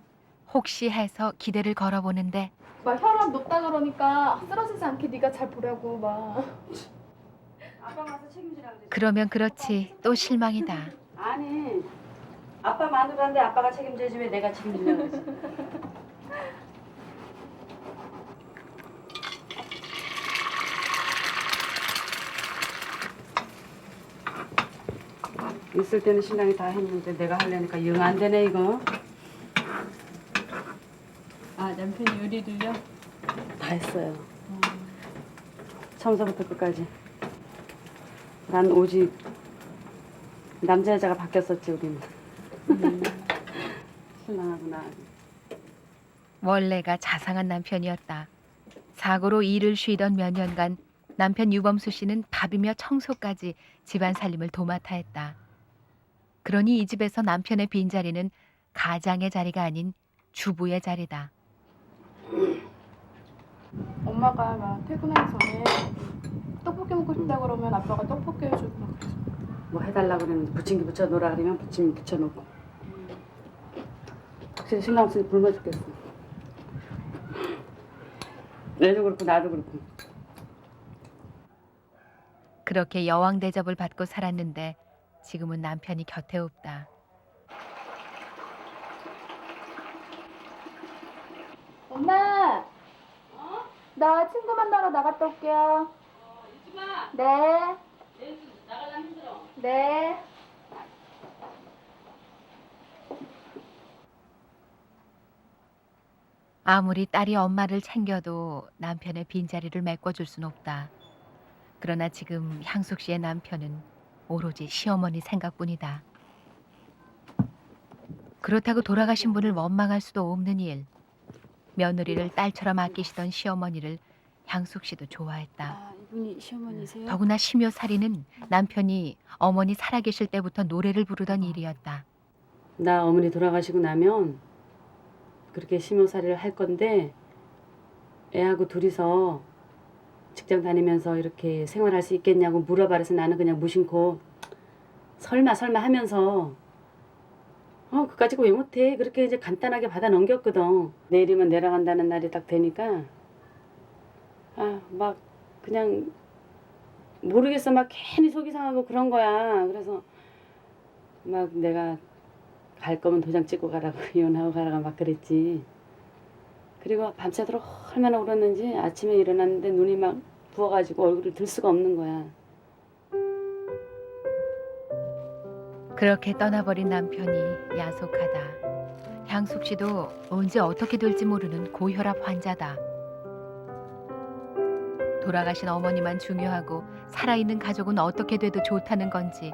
혹시 해서 기대를 걸어보는데 막 혈압 높다 그러니까 쓰러지지 않게 네가 잘 보라고 막. 아빠 가서 책임지라고 그랬지. 그러면 그렇지 또 실망이다. 아니, 아빠 마누라인데 아빠가 책임져야지 왜 내가 책임지냐고 그러지. 있을 때는 신랑이 다 했는데 내가 하려니까 영 안 되네 이거. 아, 남편이 요리를요? 다 했어요. 처음서부터 끝까지. 난 오직 남자 여자가 바뀌었었지 우리는. 신랑하고 나. 원래가 자상한 남편이었다. 사고로 일을 쉬던 몇 년간 남편 유범수 씨는 밥이며 청소까지 집안 살림을 도맡아 했다. 그러니 이 집에서 남편의 빈자리는 가장의 자리가 아닌 주부의 자리다. 엄마가 막 퇴근하기 전에 떡볶이 먹고 싶다 그러면 아빠가 떡볶이 해주고 막 그래서. 뭐 해달라고 그러는데 부침개 부쳐 놓으라 그러면 부침개 부쳐 놓고. 확실히 신랑 없으니 굶어 죽겠어. 애도 그렇고 나도 그렇고. 그렇게 여왕 대접을 받고 살았는데 지금은 남편이 곁에 없다. 엄마! 나 친구 만나러 나갔다 올게요. 잊지 마. 네. 나가려면 힘들어. 네. 아무리 딸이 엄마를 챙겨도 남편의 빈자리를 메꿔줄 순 없다. 그러나 지금 향숙 씨의 남편은 오로지 시어머니 생각뿐이다. 그렇다고 돌아가신 분을 원망할 수도 없는 일. 며느리를 딸처럼 아끼시던 시어머니를 향숙 씨도 좋아했다. 아, 이분이 시어머니세요? 더구나 심효살이는 남편이 어머니 살아계실 때부터 노래를 부르던 일이었다. 나 어머니 돌아가시고 나면 그렇게 심호살이를 할 건데 애하고 둘이서 직장 다니면서 이렇게 생활할 수 있겠냐고 물어봐. 그래서 나는 그냥 무심코 설마 하면서 그거 가지고 왜 못해? 그렇게 이제 간단하게 받아 넘겼거든. 내일이면 내려간다는 날이 딱 되니까 막 그냥 모르겠어. 막 괜히 속이 상하고 그런 거야. 그래서 막 내가 갈 거면 도장 찍고 가라고 이혼하고 가라고 막 그랬지. 그리고 밤새도록 얼마나 울었는지 아침에 일어났는데 눈이 막 부어가지고 얼굴을 들 수가 없는 거야. 그렇게 떠나버린 남편이 야속하다. 향숙 씨도 언제 어떻게 될지 모르는 고혈압 환자다. 돌아가신 어머니만 중요하고 살아있는 가족은 어떻게 돼도 좋다는 건지.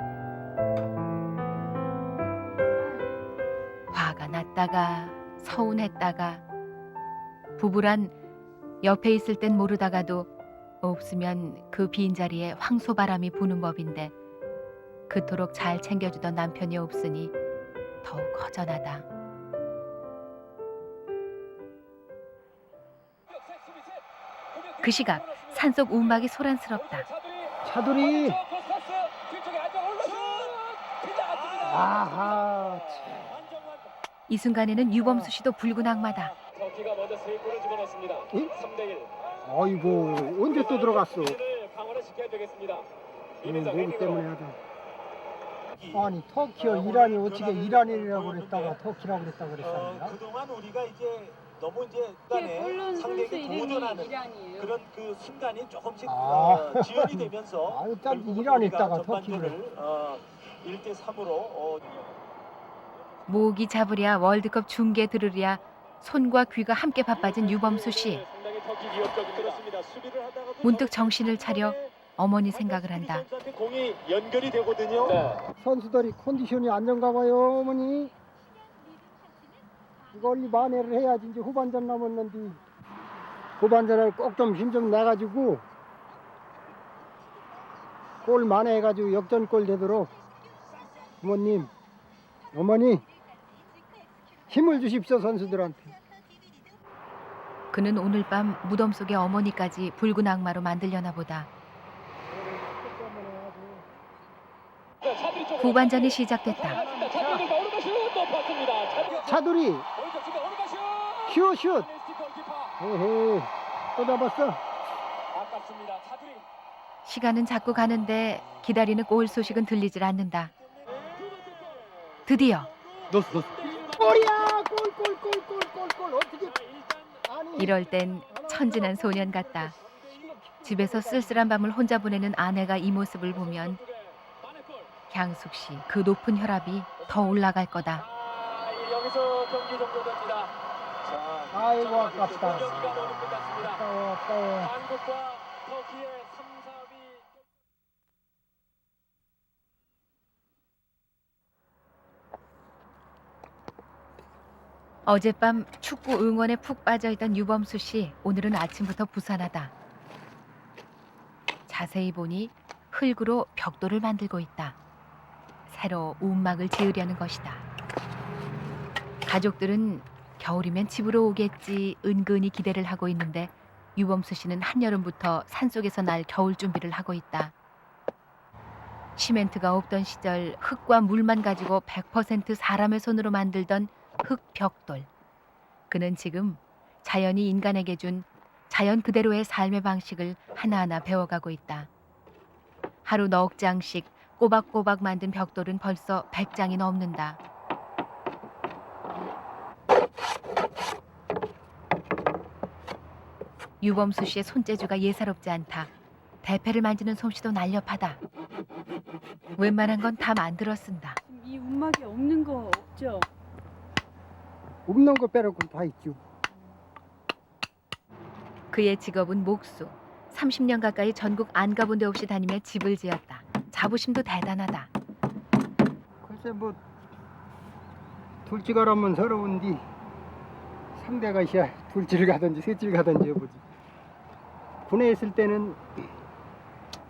화가 났다가 서운했다가 부부란 옆에 있을 땐 모르다가도 없으면 그 빈자리에 황소바람이 부는 법인데 그토록 잘 챙겨주던 남편이 없으니 더욱 허전하다. 그 시각 산속 움막이 소란스럽다. 차돌이. 아하. 이 순간에는 유범수 씨도 붉은 악마다. 터키가 먼저 3골을 집어넣습니다. 응? 3대1. 아이고 언제 또 들어갔어? 강화를 시켜야 되겠습니다. 뭐기 때문에 하자. 아니 터키와 이란이 어떻게 이란이라고 그랬다가 터키라고 그랬다고 그랬습니다. 그동안 우리가 이제 너무 이제 간에 상대에게 도전하는 그런 그 순간이 조금씩 지연이 되면서 아, 일단 결국은 이란에 우리가 있다가 전반전을 1대 3으로 모기 잡으랴 월드컵 중계 들으랴 손과 귀가 함께 바빠진 유범수 씨. 상당히 터키 위협적입니다. 수비를 하다가도 문득 정신을 차려 어머니 생각을 한다. 선수한테 공이 연결이 되거든요. 선수들이 컨디션이 안 좋은가 봐요, 어머니. 이거 얼리 만회를 해야지. 이제 후반전 남았는데 후반전을 꼭 좀 힘 좀 내가지고 골 만회해가지고 역전골 되도록 부모님, 어머니 힘을 주십시오, 선수들한테. 그는 오늘 밤 무덤 속의 어머니까지 붉은 악마로 만들려나 보다. 후반전이 시작됐다. 차두리 슛 에헤이 또 잡았어. 아깝습니다. 차두리. 시간은 자꾸 가는데 기다리는 골 소식은 들리질 않는다. 드디어 골이야! 골 어떻게 아니 이럴 땐 천진한 소년 같다. 집에서 쓸쓸한 밤을 혼자 보내는 아내가 이 모습을 보면 향숙 씨 그 높은 혈압이 더 올라갈 거다. 여기서 경기 종료됩니다. 자, 아이고 아깝다. 경기가 모두 끝났습니다. 아까워. 한국과 터키의 3, 4위. 어젯밤 축구 응원에 푹 빠져있던 유범수 씨 오늘은 아침부터 부산하다. 자세히 보니 흙으로 벽돌을 만들고 있다. 새로 움막을 지으려는 것이다. 가족들은 겨울이면 집으로 오겠지 은근히 기대를 하고 있는데 유범수 씨는 한여름부터 산속에서 날 겨울 준비를 하고 있다. 시멘트가 없던 시절 흙과 물만 가지고 100% 사람의 손으로 만들던 흙벽돌. 그는 지금 자연이 인간에게 준 자연 그대로의 삶의 방식을 하나하나 배워가고 있다. 하루 넉 장씩 꼬박꼬박 만든 벽돌은 벌써 100장이 넘는다. 유범수 씨의 손재주가 예사롭지 않다. 대패를 만지는 솜씨도 날렵하다. 웬만한 건 다 만들어 쓴다. 이 움막이 없는 거 없죠? 없는 거 빼놓고 다 있죠. 그의 직업은 목수. 30년 가까이 전국 안 가본 데 없이 다니며 집을 지었다. 자부심도 대단하다. 글쎄 뭐 둘째가라면 서러운디 상대가 있어야 둘째를 가든지 셋째를 가든지 해보지. 군에 있을 때는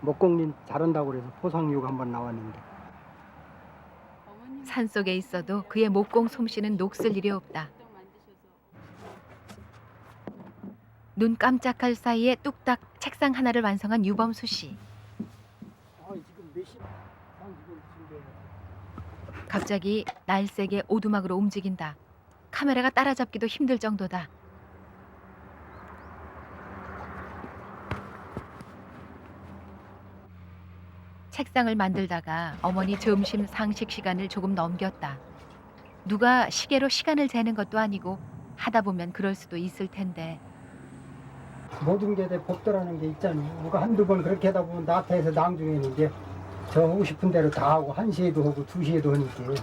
목공님 잘한다고 그래서 포상육 한번 나왔는데 산속에 있어도 그의 목공 솜씨는 녹슬 일이 없다. 눈 깜짝할 사이에 뚝딱 책상 하나를 완성한 유범수 씨. 지금 몇 시? 갑자기 날쌔게 오두막으로 움직인다. 카메라가 따라잡기도 힘들 정도다. 책상을 만들다가 어머니 점심 상식 시간을 조금 넘겼다. 누가 시계로 시간을 재는 것도 아니고 하다 보면 그럴 수도 있을 텐데. 모든 게 다 법도라는 게 있잖아요. 누가 한두 번 그렇게 하다 보면 나태해서 나중에는 이제 저 하고 싶은 대로 다 하고 1시에도 하고 2시에도 하니까.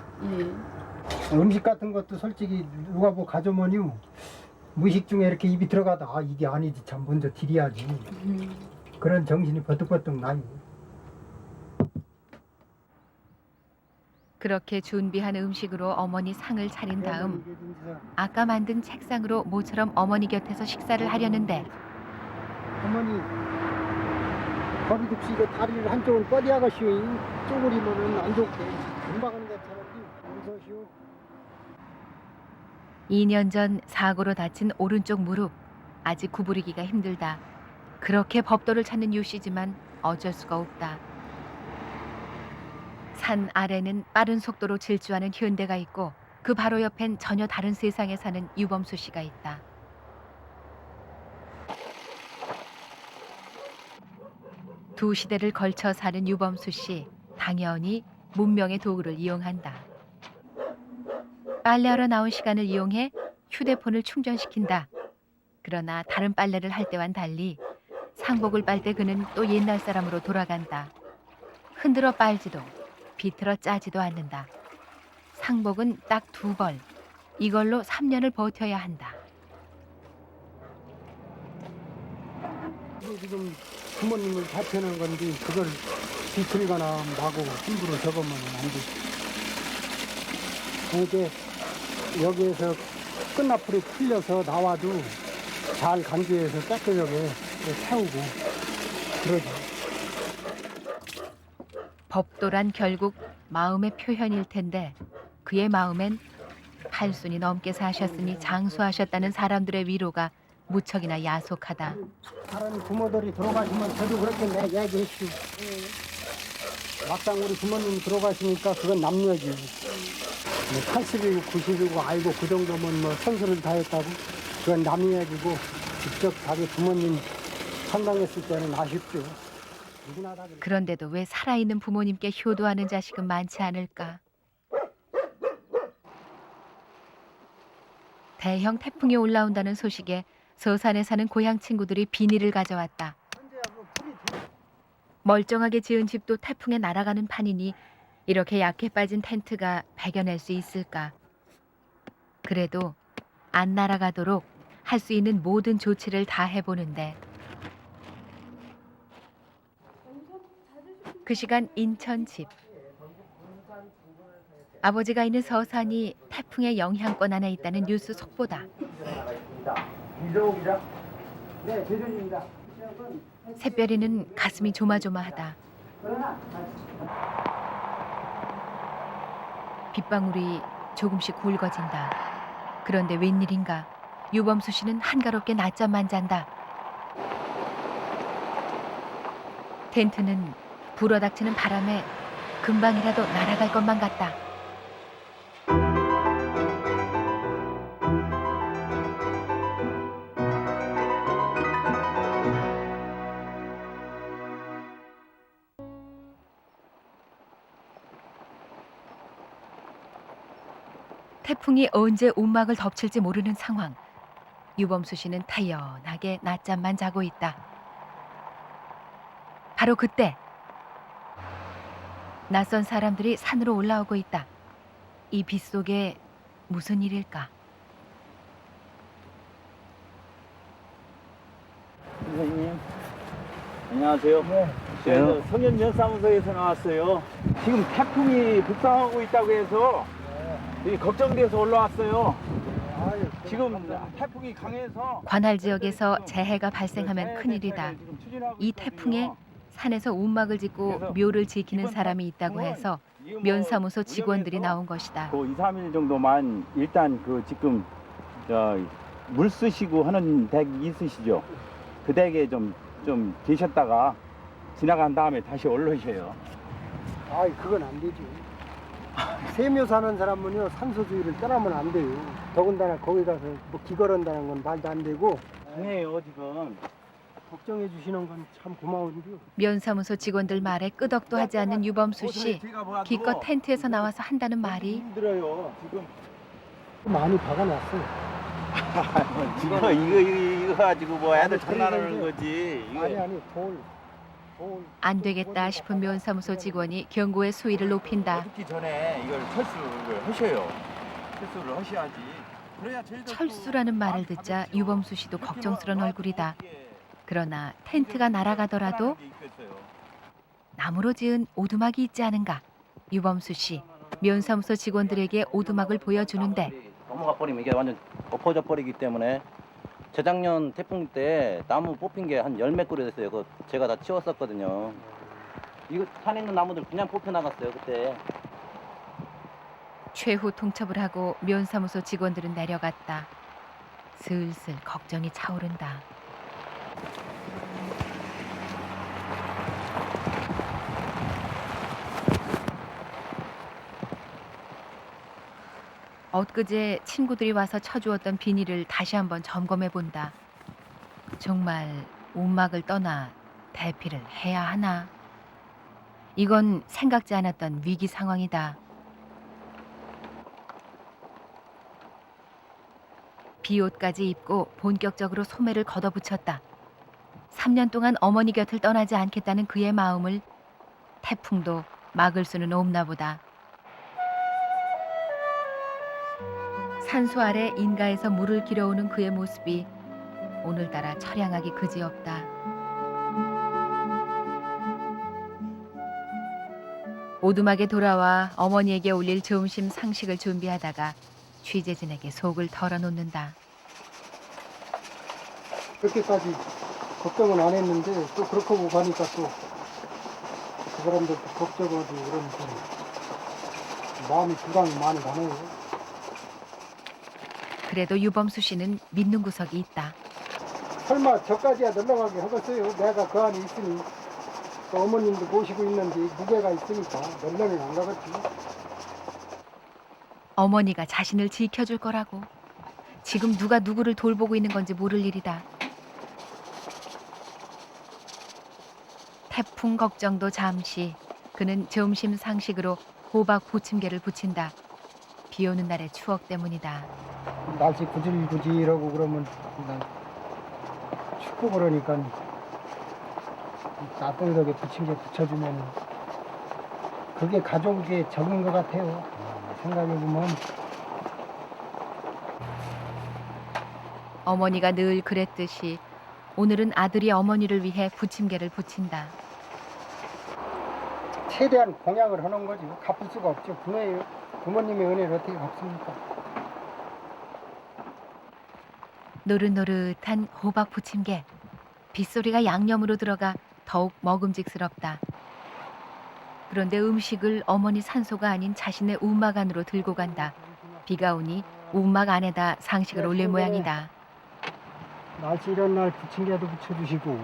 음식 같은 것도 솔직히 누가 뭐 가져오면요 무식 중에 이렇게 입이 들어가다 이게 아니지 참 먼저 드려야지. 그런 정신이 버뜩버뜩 나요. 그렇게 준비한 음식으로 어머니 상을 차린 다음 아까 만든 책상으로 모처럼 어머니 곁에서 식사를 하려는데 어머니 거리듭시 이거 다리를 한쪽은 뻗어가시오. 쪼그리면은 안 좋게 금방 괜찮은데 웃으시오. 2년 전 사고로 다친 오른쪽 무릎 아직 구부리기가 힘들다. 그렇게 법도를 찾는 유 씨지만 어쩔 수가 없다. 산 아래는 빠른 속도로 질주하는 현대가 있고 그 바로 옆엔 전혀 다른 세상에 사는 유범수 씨가 있다. 두 시대를 걸쳐 사는 유범수 씨, 당연히 문명의 도구를 이용한다. 빨래하러 나온 시간을 이용해 휴대폰을 충전시킨다. 그러나 다른 빨래를 할 때와는 달리 상복을 빨 때 그는 또 옛날 사람으로 돌아간다. 흔들어 빨지도 비틀어 짜지도 않는다. 상복은 딱 2벌. 이걸로 3년을 버텨야 한다. 지금 부모님을 잡혀는 건데 그걸 비틀거나 마구 힘으로 적으면 안 돼. 그러니까 여기에서 끝나풀이 풀려서 나와도 잘 간주해서 깨끗하게 세우고 그러죠. 법도란 결국 마음의 표현일 텐데 그의 마음엔 8순이 넘게 사셨으니 장수하셨다는 사람들의 위로가 무척이나 야속하다. 다른 부모들이 돌아가시면 저도 그렇게 내 이야기했죠. 막상 우리 부모님 돌아가시니까 그건 남녀지. 뭐 80이고 90이고 아이고 그 정도면 뭐 선수를 다했다고 그건 남 이야기고 직접 자기 부모님 상담했을 때는 아쉽죠. 누구나 다 그래. 그런데도 왜 살아있는 부모님께 효도하는 자식은 많지 않을까? 대형 태풍이 올라온다는 소식에 서산에 사는 고향 친구들이 비닐을 가져왔다. 멀쩡하게 지은 집도 태풍에 날아가는 판이니 이렇게 약해 빠진 텐트가 배겨낼 수 있을까? 그래도 안 날아가도록 할 수 있는 모든 조치를 다 해보는데 그 시간 인천 집. 아버지가 있는 서산이 태풍의 영향권 안에 있다는 뉴스 속보다. 네, 대전입니다. 샛별이는 가슴이 조마조마하다. 빗방울이 조금씩 굵어진다. 그런데 웬일인가 유범수 씨는 한가롭게 낮잠만 잔다. 텐트는 불어닥치는 바람에 금방이라도 날아갈 것만 같다. 태풍이 언제 움막을 덮칠지 모르는 상황. 유범수 씨는 타연하게 낮잠만 자고 있다. 바로 그때 낯선 사람들이 산으로 올라오고 있다. 이 빗속에 무슨 일일까? 선생님, 안녕하세요. 저희는 성현면사무소에서 나왔어요. 지금 태풍이 북상하고 있다고 해서 걱정돼서 올라왔어요. 지금 태풍이 강해서 관할 지역에서 재해가 발생하면 큰일이다. 이 태풍에 산에서 움막을 짓고 묘를 지키는 사람이 있다고 해서 면사무소 직원들이 나온 것이다. 그 2, 3일 정도만 일단 그 지금 물 쓰시고 하는 댁이 있으시죠? 그 댁에 좀 계셨다가 지나간 다음에 다시 올라오셔요. 아이, 그건 안 되지. 세묘 사는 사람은요, 산소주의를 떠나면 안 돼요. 더군다나 거기 가서 뭐 기걸한다는 건 말도 안 되고. 강해요 지금. 걱정해 주시는 건 참 고마운데요. 면사무소 직원들 말에 끄덕도 하지 않는 유범수 씨. 기껏 텐트에서 나와서 한다는 말이 힘들어요 지금. 많이 박아놨어요. 이거 가지고 뭐 애들 장난하는 거지. 아니, 돌. 안 되겠다 싶은 면사무소 직원이 경고의 수위를 높인다. 어둡기 전에 이걸 철수를 하셔요. 철수를 하셔야지. 그래야 저희도 철수라는 말을 듣자 유범수 씨도 걱정스런 얼굴이다. 그러나 텐트가 날아가더라도 나무로 지은 오두막이 있지 않은가. 유범수 씨, 면사무소 직원들에게 오두막을 보여주는데 넘어가 버리면 이게 완전 엎어져 버리기 때문에 재작년 태풍 때 나무 뽑힌 게 한 10몇 그루 됐어요. 그거 제가 다 치웠었거든요. 이거 산에 있는 나무들 그냥 뽑혀 나갔어요 그때. 최후 통첩을 하고 면사무소 직원들은 내려갔다. 슬슬 걱정이 차오른다. 엊그제 친구들이 와서 쳐주었던 비닐을 다시 한번 점검해 본다. 정말 움막을 떠나 대피를 해야 하나? 이건 생각지 않았던 위기 상황이다. 비옷까지 입고 본격적으로 소매를 걷어붙였다. 3년 동안 어머니 곁을 떠나지 않겠다는 그의 마음을 태풍도 막을 수는 없나 보다. 산소 아래 인가에서 물을 길어오는 그의 모습이 오늘따라 처량하기 그지없다. 오두막에 돌아와 어머니에게 올릴 점심 상식을 준비하다가 취재진에게 속을 털어놓는다. 그렇게까지 걱정은 안 했는데 또 그렇고 가니까 또 그 사람들 걱정하고 그러니까 마음이 부담이 많이 가네요. 그래도 유범수 씨는 믿는 구석이 있다. 설마 저까지야 넘어가게 하겠어요. 내가 그 안에 있으니 또 어머님도 모시고 있는데 무게가 있으니까 널널히 안 가겠지. 어머니가 자신을 지켜줄 거라고. 지금 누가 누구를 돌보고 있는 건지 모를 일이다. 태풍 걱정도 잠시. 그는 점심 상식으로 호박 부침개를 부친다. 비 오는 날의 추억 때문이다. 날씨 구질구질하고 그러면 그냥 춥고 그러니까 따뜻하게 부침개 부쳐주면 그게 가족에 적은 것 같아요. 생각해보면. 어머니가 늘 그랬듯이 오늘은 아들이 어머니를 위해 부침개를 부친다. 최대한 공양을 하는 거지. 갚을 수가 없죠. 부모님의 은혜를 어떻게 갚습니까? 노릇노릇한 호박 부침개. 빗소리가 양념으로 들어가 더욱 먹음직스럽다. 그런데 음식을 어머니 산소가 아닌 자신의 움막 안으로 들고 간다. 비가 오니 움막 안에다 상식을 올릴 모양이다. 날씨 이런 날 부침개도 부쳐주시고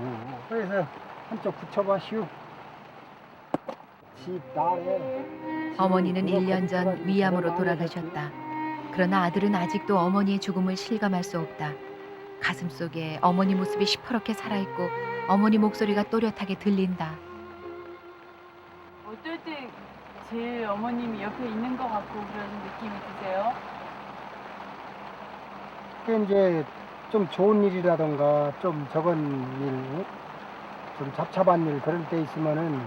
그래서 한쪽 부쳐봐시오. 집 나에 어머니는 1년 전 위암으로 돌아가셨다. 그러나 아들은 아직도 어머니의 죽음을 실감할 수 없다. 가슴속에 어머니 모습이 시퍼렇게 살아있고 어머니 목소리가 또렷하게 들린다. 어떨 때 제일 어머님이 옆에 있는 것 같고 그런 느낌이 드세요? 그게 이제 좀 좋은 일이라던가 좀 적은 일, 좀 잡잡한 일 그럴 때 있으면은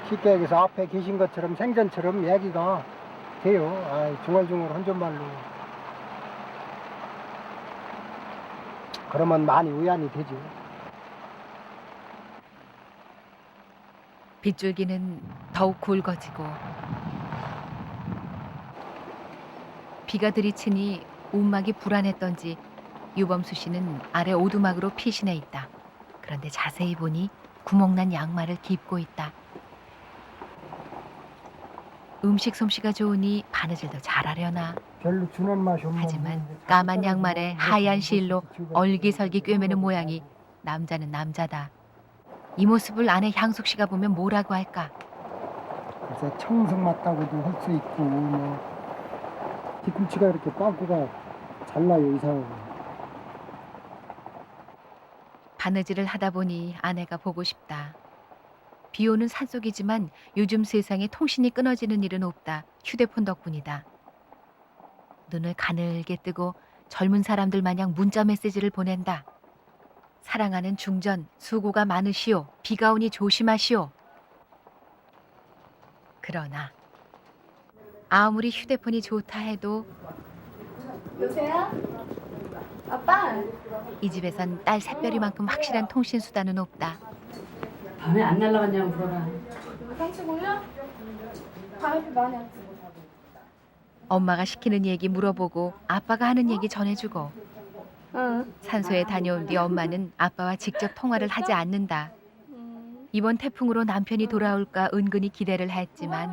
쉽게 얘기해서 앞에 계신 것처럼 생전처럼 얘기가 돼요. 중얼중얼 혼잣말로. 그러면 많이 위안이 되죠. 빗줄기는 더욱 굵어지고 비가 들이치니 움막이 불안했던지 유범수 씨는 아래 오두막으로 피신해 있다. 그런데 자세히 보니 구멍난 양말을 깁고 있다. 음식 솜씨가 좋으니 바느질도 잘하려나. 별로 준한 맛이 없는. 하지만 까만 양말에 하얀 실로 얼기설기 꿰매는 모양이 남자는 남자다. 이 모습을 아내 향숙 씨가 보면 뭐라고 할까? 글쎄 청승 맞다고도 할 수 있고 뭐 뒤꿈치가 이렇게 빵꾸가 잘 나요 이상하고. 바느질을 하다 보니 아내가 보고 싶다. 비 오는 산속이지만 요즘 세상에 통신이 끊어지는 일은 없다. 휴대폰 덕분이다. 눈을 가늘게 뜨고 젊은 사람들 마냥 문자 메시지를 보낸다. 사랑하는 중전, 수고가 많으시오. 비가 오니 조심하시오. 그러나 아무리 휴대폰이 좋다 해도 여보세요? 아빠? 이 집에선 딸 새별이만큼 확실한 통신 수단은 없다. 밤에 안 날아갔냐고 물어라. 상치 올려? 밤에 비 많이 왔지. 엄마가 시키는 얘기 물어보고 아빠가 하는 얘기 전해주고. 산소에 다녀온 뒤 엄마는 아빠와 직접 통화를 하지 않는다. 이번 태풍으로 남편이 돌아올까 은근히 기대를 했지만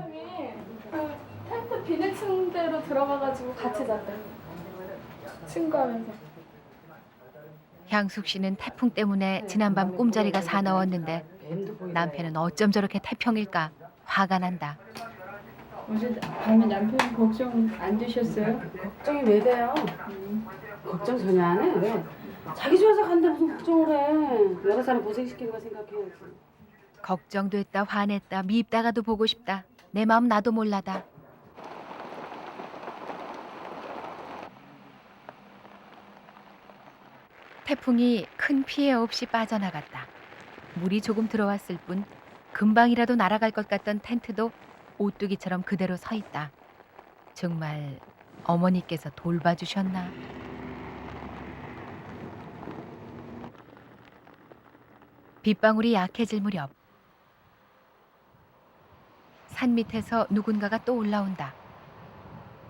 사람이 그 텐트 비내친 데로 들어가가지고 같이 잤대. 친구하면서. 향숙 씨는 태풍 때문에 지난밤 꿈자리가 사나웠는데 남편은 어쩜 저렇게 태평일까 화가 난다. 어제 밤에 남편이 걱정 안 되셨어요? 걱정이 왜 돼요? 걱정 전혀 안 해. 왜? 자기 좋아서 간다 무슨 걱정을 해. 여러 사람 고생시키는 거 생각해야지. 걱정됐다 화냈다 밉다가도 보고 싶다. 내 마음 나도 몰라다. 태풍이 큰 피해 없이 빠져나갔다. 물이 조금 들어왔을 뿐 금방이라도 날아갈 것 같던 텐트도 오뚜기처럼 그대로 서 있다. 정말 어머니께서 돌봐주셨나? 빗방울이 약해질 무렵 산 밑에서 누군가가 또 올라온다.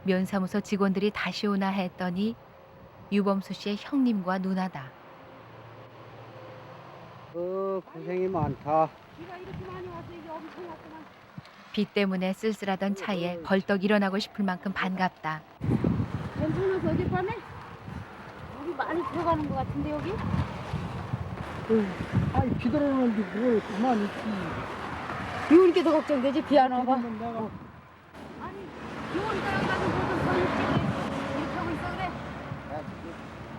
면사무소 직원들이 다시 오나 했더니 유범수 씨의 형님과 누나다. 고생이 많다. 비가 이렇게 많이 와서 이게 엄청 왔구만. 비 때문에 쓸쓸하던 차에 벌떡 일어나고 싶을 만큼 반갑다. 괜찮아서 어젯밤에? 여기 많이 들어가는 것 같은데 여기? 아이 비 들어오는데 뭘 가만히 있지. 비 오니까 더 걱정되지 비 안 와봐. 지금은 내가 아니 비 오니까 여기 가서 뭐좀 서 있지. 이렇게 하고 있어 그래.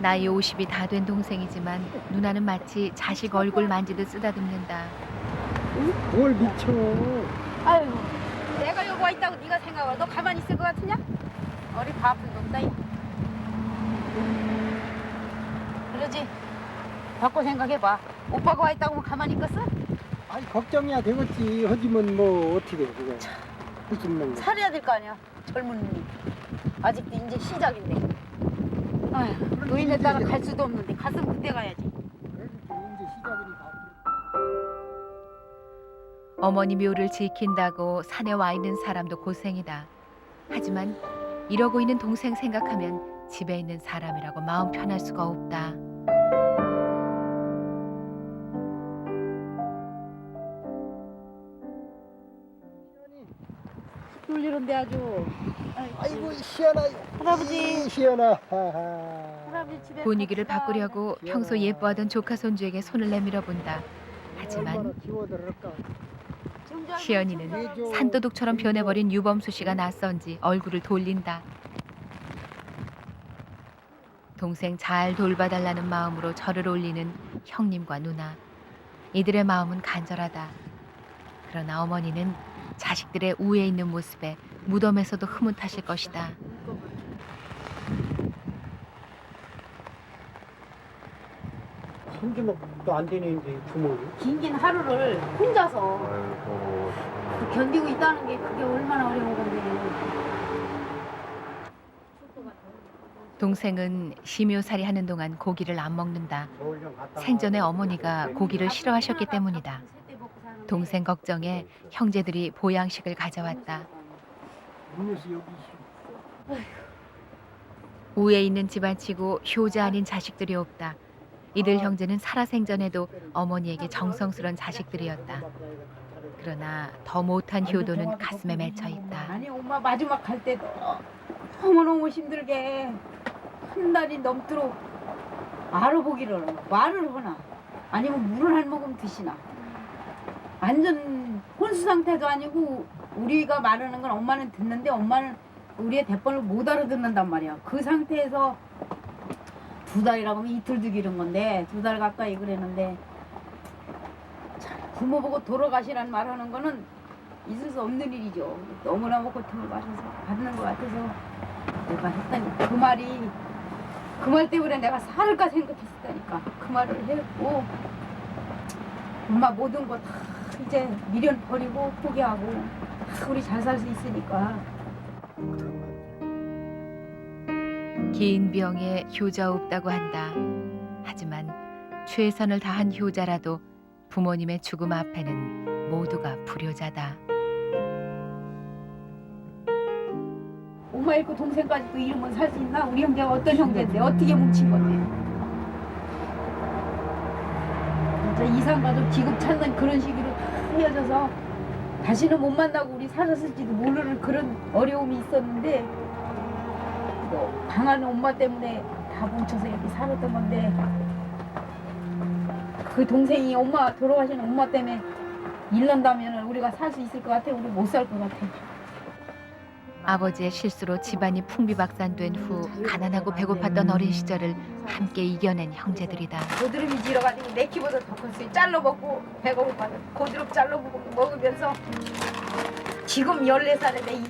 나이 50이 다 된 동생이지만 누나는 마치 자식 얼굴 만지듯 쓰다듬는다. 뭘 미쳐. 아유 내가 여기 와 있다고 네가 생각해. 너 가만히 있을 것 같으냐? 어리 바쁜 놈다. 그러지. 바꿔 생각해봐. 오빠가 와 있다고 가만히 있겠어? 아이 걱정이야 되겠지. 하지만 뭐 어떻게 해 그거. 무슨 놈. 살아야 될 거 아니야. 젊은 놈이. 아직도 이제 시작인데. 아휴 노인에 따라 갈 수도 없는데 갔으면 그때 가야지. 이제 시작이니까. 어머니 묘를 지킨다고 산에 와 있는 사람도 고생이다. 하지만 이러고 있는 동생 생각하면 집에 있는 사람이라고 마음 편할 수가 없다. 놀리는데 아주. 아이고 시원하요. 할아버지. 시원하. 할아버지 집에 분위기를 갑시다. 바꾸려고 평소 예뻐하던 조카 손주에게 손을 내밀어 본다. 하지만 기워들을까. 시연이는 산도둑처럼 변해버린 유범수 씨가 낯선지 얼굴을 돌린다. 동생 잘 돌봐달라는 마음으로 절을 올리는 형님과 누나. 이들의 마음은 간절하다. 그러나 어머니는 자식들의 우에 있는 모습에 무덤에서도 흐뭇하실 것이다. 한 주먹도 안 되네 이제 주먹이. 긴긴 하루를 혼자서 아이고. 견디고 있다는 게 그게 얼마나 어려운 건데. 동생은 심요살이 하는 동안 고기를 안 먹는다. 생전에 어머니가 고기를 싫어하셨기 때문이다. 동생 걱정에 형제들이 보양식을 가져왔다. 음료수 여기 있어. 우에 있는 집안치고 효자 아닌 자식들이 없다. 이들 형제는 살아생전에도 어머니에게 정성스런 자식들이었다. 그러나 더 못한 효도는 가슴에 맺혀 있다. 아니 엄마 마지막 갈 때도 너무너무 힘들게 한 달이 넘도록 알아보기를 말을 하나 아니면 물을 한 모금 드시나. 완전 혼수 상태도 아니고 우리가 말하는 건 엄마는 듣는데 엄마는 우리의 대본을 못 알아듣는단 말이야. 그 상태에서 2달이라고 하면 이틀도 기른 건데 2달 가까이 그랬는데 참 부모 보고 돌아가시라는 말하는 거는 있을 수 없는 일이죠. 너무너무 고통을 받는 것 같아서 내가 했다니 그 말 때문에 내가 살을까 생각했었다니까. 그 말을 했고 엄마 모든 거 다 이제 미련 버리고 포기하고 다 우리 잘 살 수 있으니까. 긴 병에 효자 없다고 한다. 하지만 최선을 다한 효자라도 부모님의 죽음 앞에는 모두가 불효자다. 엄마 있고 동생까지도 이러면 살 수 있나? 우리 형제가 어떤 형제인데 어떻게 뭉친 건데? 진짜 이상가족 지급 찾는 그런 식으로 다 헤어져서 다시는 못 만나고 우리 살았을지도 모르는 그런 어려움이 있었는데 또 강한 엄마 때문에 다 뭉쳐서 이렇게 살았던 건데 그 동생이 엄마 돌아가신 엄마 때문에 일난다면 우리가 살 수 있을 것 같아? 우리 못 살 것 같아. 아버지의 실수로 집안이 풍비박산된 후 가난하고 배고팠던 어린 시절을 함께 이겨낸 형제들이다. 고드름이 질어가지고 내 키보다 더 컸어요. 잘라 먹고 배가 고파서 고드름 잘라 먹으면서 지금 14살인데 이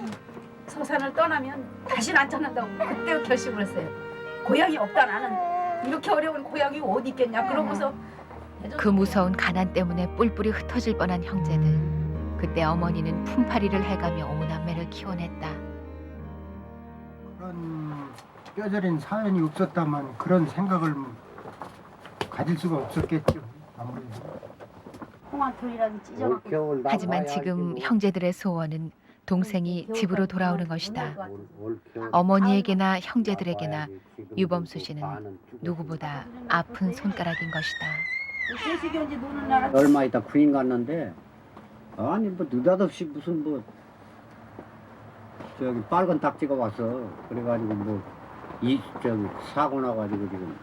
서산을 떠나면 다시는 안 찾는다고 그때 결심을 했어요. 고향이 없다 나는. 이렇게 어려운 고향이 어디 있겠냐. 그러고서 그 무서운 가난 때문에 뿔뿔이 흩어질 뻔한 형제들. 그때 어머니는 품팔이를 해가며 오남매를 키워냈다. 그런 뼈저린 사연이 없었다면 그런 생각을 가질 수가 없었겠죠. 아무래도. 홍한톨이라도 찢어갖고. 하지만 지금 형제들의 소원은 동생이 집으로 돌아오는 것이다. 어머니에게나 형제들에게나 유범수 씨는 누구보다 아픈 손가락인 것이다. 세식이 언제 노는 나라. 얼마 있다 부인 갔는데 아니 뭐 느닷없이 무슨 뭐 저기 빨간 딱지가 와서 그래가지고 뭐 이 저기 사고 나가지고 지금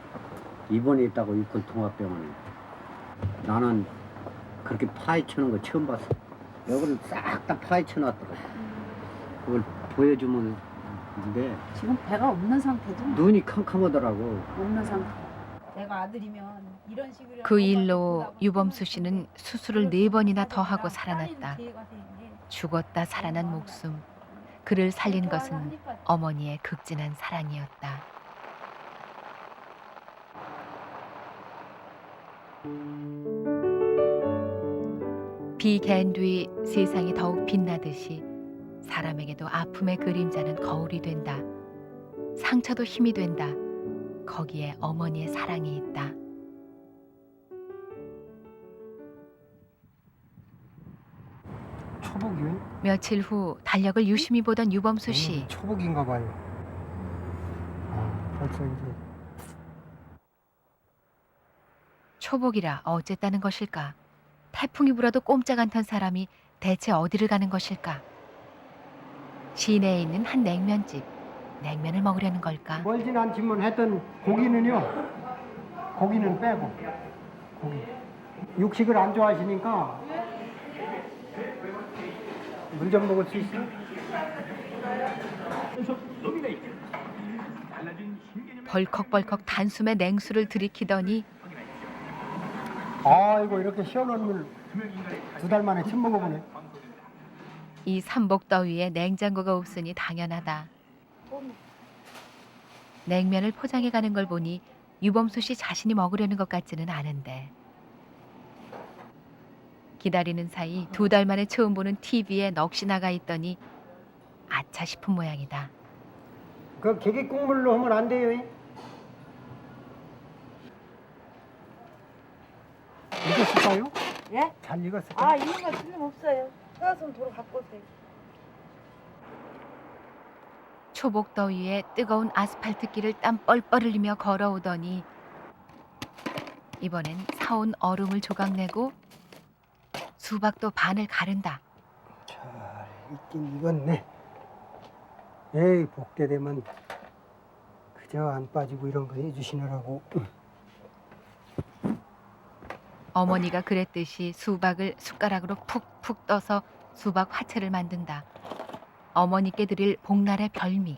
입원해 있다고 육군통합병원에. 나는 그렇게 파헤치는 거 처음 봤어. 여기를 싹 다 파헤쳐놨더라고. 그걸 보여주면 근데 지금 배가 없는 상태죠? 눈이 캄캄하더라고. 없는 상태. 내가 아들이면 이런 식으로. 그 일로 유범수 씨는 수술을 4번이나 더 하고 살아났다. 죽었다 살아난 목숨. 그를 살린 것은 어머니의 극진한 사랑이었다. 비갠 뒤 세상이 더욱 빛나듯이 사람에게도 아픔의 그림자는 거울이 된다. 상처도 힘이 된다. 거기에 어머니의 사랑이 있다. 초복이요? 며칠 후 달력을 유심히 보던 유범수 씨. 초복인가 봐요. 벌써 이제 초복이라 어쨌다는 것일까? 태풍이 불어도 꼼짝 않던 사람이 대체 어디를 가는 것일까? 시내에 있는 한 냉면집. 냉면을 먹으려는 걸까? 멀진 않지만 했던 고기는요. 고기는 빼고 고기. 육식을 안 좋아하시니까 물 좀 먹을 수 있어요? 벌컥벌컥 단숨에 냉수를 들이키더니 아이고 이렇게 시원한 물 2달 만에 처음 먹어보네. 이 삼복더위에 냉장고가 없으니 당연하다. 냉면을 포장해 가는 걸 보니 유범수 씨 자신이 먹으려는 것 같지는 않은데. 기다리는 사이 2달 만에 처음 보는 TV에 넋이 나가 있더니 아차 싶은 모양이다. 그 개개 국물로 하면 안 돼요. 익었을까요? 예? 잘 익었을까요? 아, 이런 거 틀림없어요. 사왔으면 도로 갖고 오세요. 초복더위에 뜨거운 아스팔트 길을 땀 뻘뻘 흘리며 걸어오더니 이번엔 사온 얼음을 조각내고 수박도 반을 가른다. 잘 익긴 익었네. 에이 복대되면 그저 안 빠지고 이런 거 해주시느라고. 어머니가 그랬듯이 수박을 숟가락으로 푹푹 떠서 수박 화채를 만든다. 어머니께 드릴 복날의 별미.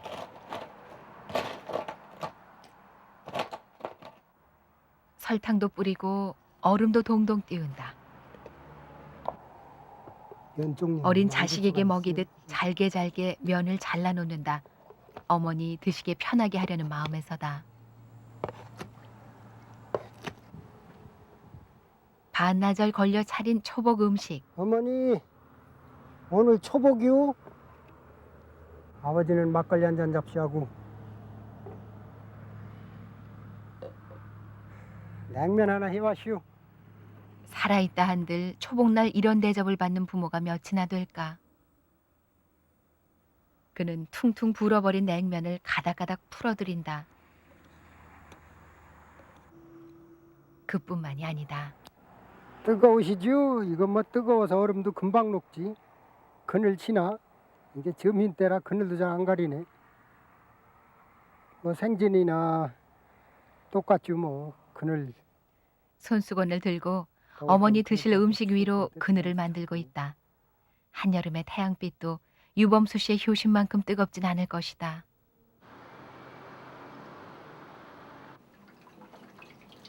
설탕도 뿌리고 얼음도 동동 띄운다. 어린 자식에게 먹이듯 잘게 잘게 면을 잘라 놓는다. 어머니 드시기 편하게 하려는 마음에서다. 반나절 걸려 차린 초복 음식. 어머니 오늘 초복이요? 아버지는 막걸리 한 잔 잡수하고 냉면 하나 해와시오. 살아있다 한들 초복날 이런 대접을 받는 부모가 몇이나 될까. 그는 퉁퉁 불어버린 냉면을 가닥가닥 풀어들인다. 그뿐만이 아니다. 뜨거우시죠? 이거 뭐 뜨거워서 얼음도 금방 녹지. 그늘 치나? 이게 점인 때라 그늘도 잘 안 가리네. 뭐 생진이나 똑같죠 뭐. 그늘. 손수건을 들고 어머니 드실 음식 위로 그늘을 만들고 있다. 한여름의 태양빛도 유범수 씨의 효심만큼 뜨겁진 않을 것이다.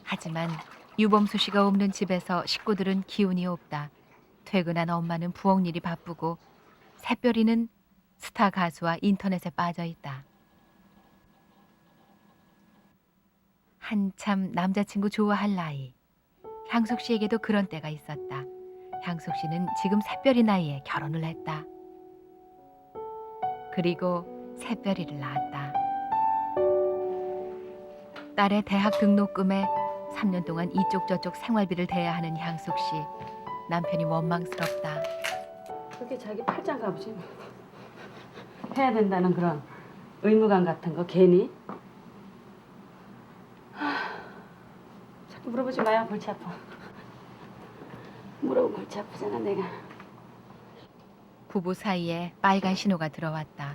하지만 유범수 씨가 없는 집에서 식구들은 기운이 없다. 퇴근한 엄마는 부엌 일이 바쁘고 새별이는 스타 가수와 인터넷에 빠져 있다. 한참 남자친구 좋아할 나이. 향숙 씨에게도 그런 때가 있었다. 향숙 씨는 지금 새별이 나이에 결혼을 했다. 그리고 새별이를 낳았다. 딸의 대학 등록금에 3년 동안 이쪽 저쪽 생활비를 대야 하는 향숙 씨. 남편이 원망스럽다. 그게 자기 팔짱 값이 해야 된다는 그런 의무감 같은 거 괜히. 자꾸 물어보지 마요. 골치 아파. 물어보면 골치 아프잖아 내가. 부부 사이에 빨간 신호가 들어왔다.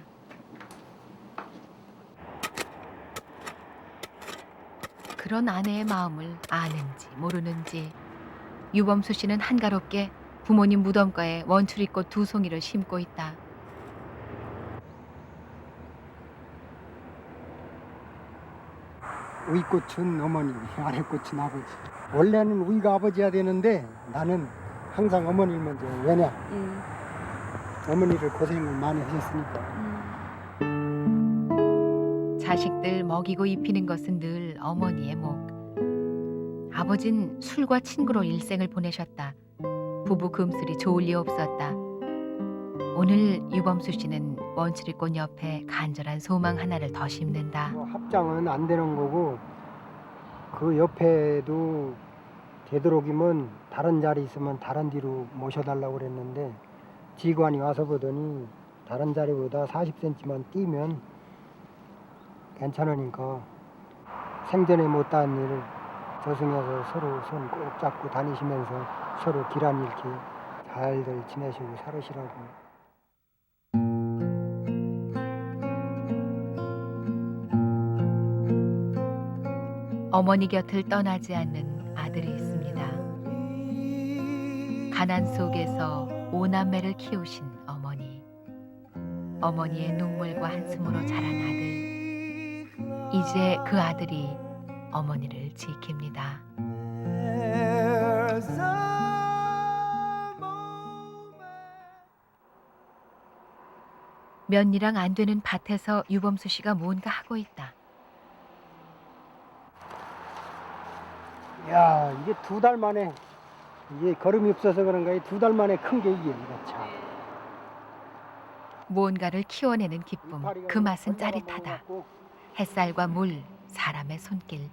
그런 아내의 마음을 아는지 모르는지 유범수 씨는 한가롭게 부모님 무덤가에 원추리꽃 2송이를 심고 있다. 우이꽃은 어머니, 아래꽃은 아버지. 원래는 우이가 아버지야 되는데 나는 항상 어머니를 먼저. 왜냐? 어머니를 고생을 많이 하셨으니까. 자식들 먹이고 입히는 것은 늘 어머니의 목. 아버진 술과 친구로 일생을 보내셨다. 부부 금슬이 좋을 리 없었다. 오늘 유범수 씨는 원추리꽃 옆에 간절한 소망 하나를 더 심는다. 합장은 안 되는 거고 그 옆에도 되도록이면 다른 자리 있으면 다른 뒤로 모셔달라고 그랬는데 직원이 와서 보더니 다른 자리보다 40cm만 뛰면 괜찮으니까 생전에 못다한 일을 저승에서 서로 손 꼭 잡고 다니시면서 서로 기란 잃게 잘들 지내시고 살으시라고. 어머니 곁을 떠나지 않는 아들이 있습니다. 가난 속에서 5남매를 키우신 어머니. 어머니의 눈물과 한숨으로 자란 아들. 이제 그 아들이 어머니를 지킵니다. 며느리랑 안 되는 밭에서 유범수 씨가 뭔가 하고 있다. 야, 이게 2달 만에 이게 걸음이 없어서 그런가 2달 만에 큰 게 이게 이거 참. 무언가를 키워내는 기쁨, 그 맛은 짜릿하다. 햇살과 물, 사람의 손길.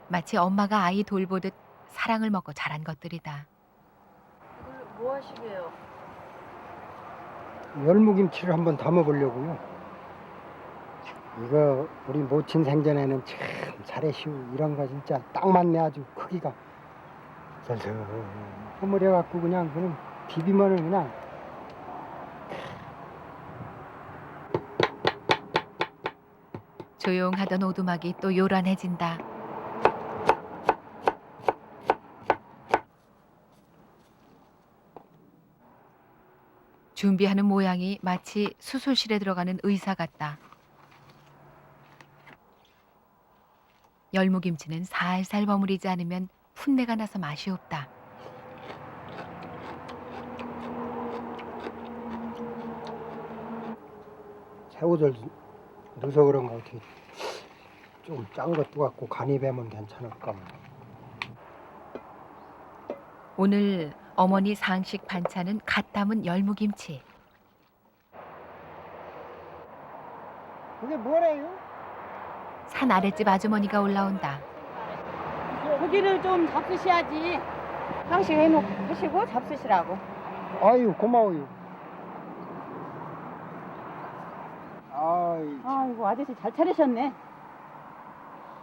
마치 엄마가 아이 돌보듯 사랑을 먹고 자란 것들이다. 이걸 뭐 하시게요? 열무김치를 한번 담아보려고요. 이거 우리 모친 생전에는 참 잘해시오. 이런 거 진짜 딱 맞네. 아주 크기가 썰썰 허물해갖고 그냥 비비면은 그냥 조용하던 오두막이 또 요란해진다. 준비하는 모양이 마치 수술실에 들어가는 의사 같다. 열무김치는 살살 버무리지 않으면 풋내가 나서 맛이 없다. 새우젓 넣어서 그런가 어떻게 좀 짠 것도 같고 간이 배면 괜찮을까. 오늘 어머니 상식 반찬은 갓 담은 열무김치. 그게 뭐래요? 산 아랫집 아주머니가 올라온다. 고기를 좀 잡수셔야지. 상식 해놓으시고 잡수시라고. 아유 고마워요. 아이, 아이고 아저씨 잘 차리셨네.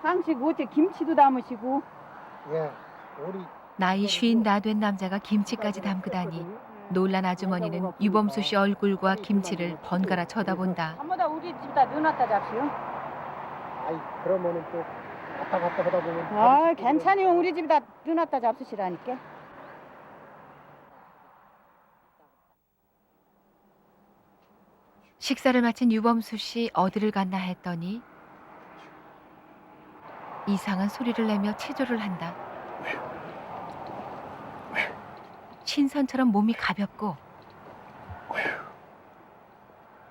상식 어째 김치도 담으시고. 예, 우리 나이 50된 남자가 김치까지 담그다니 놀란 아주머니는 유범수 씨 얼굴과 김치를 번갈아 쳐다본다. 한번다 우리 집에다 넣어놨다 잡시오. 아이 그러면은 또 왔다 갔다 하다 보면 아 괜찮아요. 우리 집에다 넣어놨다 잡수시라니까. 식사를 마친 유범수 씨 어디를 갔나 했더니 이상한 소리를 내며 체조를 한다. 신선처럼 몸이 가볍고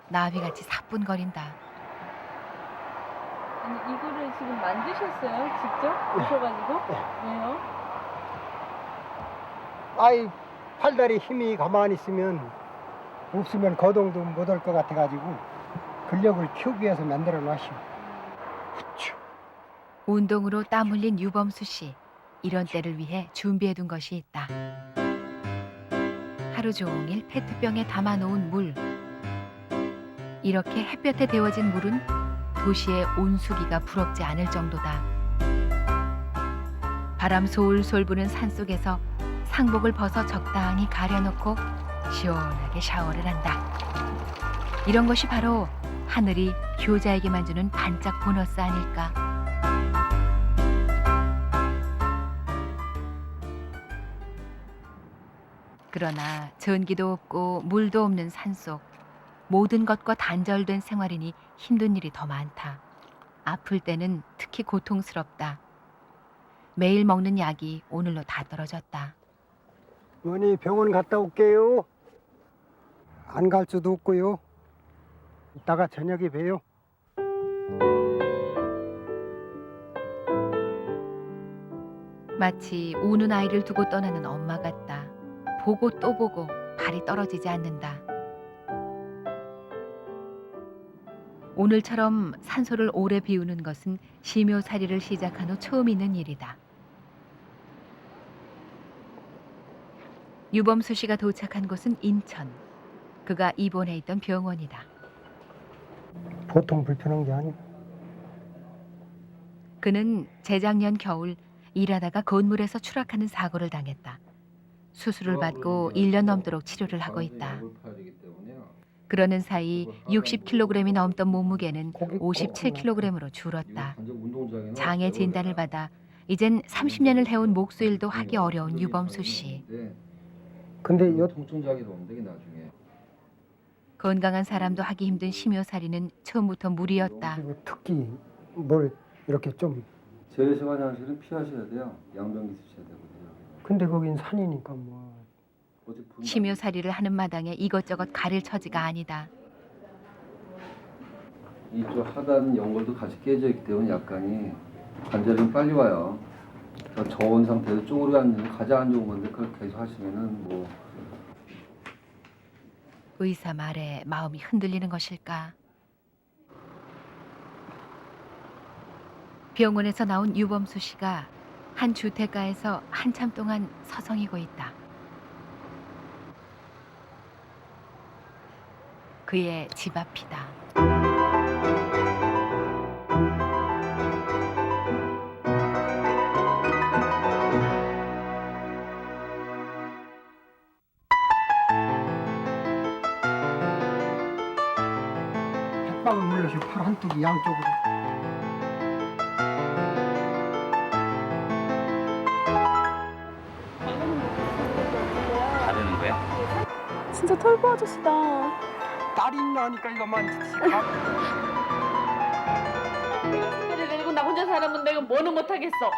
나비같이 사뿐거린다. 아니 이거를 지금 만드셨어요? 직접? 오셔가지고? 왜요? 아이 팔다리 힘이 가만히 있으면 없으면 거동도 못 할 것 같아가지고 근력을 키우기 위해서 만들어 놨시오. 운동으로 땀 흘린 유범수 씨. 이런 때를 위해 준비해둔 것이 있다. 하루 종일 페트병에 담아놓은 물. 이렇게 햇볕에 데워진 물은 도시의 온수기가 부럽지 않을 정도다. 바람 솔솔 부는 산속에서 상복을 벗어 적당히 가려놓고 시원하게 샤워를 한다. 이런 것이 바로 하늘이 효자에게만 주는 반짝 보너스 아닐까. 그러나 전기도 없고 물도 없는 산속, 모든 것과 단절된 생활이니 힘든 일이 더 많다. 아플 때는 특히 고통스럽다. 매일 먹는 약이 오늘로 다 떨어졌다. 어머니 병원 갔다 올게요. 안 갈 수도 없고요. 이따가 저녁에 봬요. 마치 우는 아이를 두고 떠나는 엄마 같다. 보고 또 보고 발이 떨어지지 않는다. 오늘처럼 산소를 오래 비우는 것은 심요살이를 시작한 후 처음 있는 일이다. 유범수 씨가 도착한 곳은 인천. 그가 입원해 있던 병원이다. 보통 불편한 게 아니야. 그는 재작년 겨울 일하다가 건물에서 추락하는 사고를 당했다. 수술을 받고 1년 넘도록 치료를 하고 있다. 그러는 사이 60kg이 넘던 몸무게는 57kg으로 줄었다. 장애 진단을 받아 이젠 30년을 해온 목수일도 하기 어려운 유범수 씨. 근데 통증작이도 옮되게 나중에. 건강한 사람도 하기 힘든 심요살이는 처음부터 무리였다. 특히 뭘 이렇게 좀. 재생활 양식은 피하셔야 돼요. 양변기 쓰셔야 되거든요. 근데 거긴 산이니까 뭐. 심요살이를 하는 마당에 이것저것 가릴 처지가 아니다. 이쪽 하단 연골도 같이 깨져 있기 때문에 약간이 관절이 좀 빨리 와요. 저온 상태에서 쪼그려 앉는 가장 안 좋은 건데 그걸 계속 하시면은 뭐. 의사 말에 마음이 흔들리는 것일까? 병원에서 나온 유범수 씨가 한 주택가에서 한참 동안 서성이고 있다. 그의 집 앞이다. 백방을 물러서 팔 한쪽이 양쪽으로. 다 되는 거야? 진짜 털보 아저씨다. 딸이 있나니까 이거만. 내가 숙제를 내고 나 혼자 살아면 내가 뭐는 못하겠어.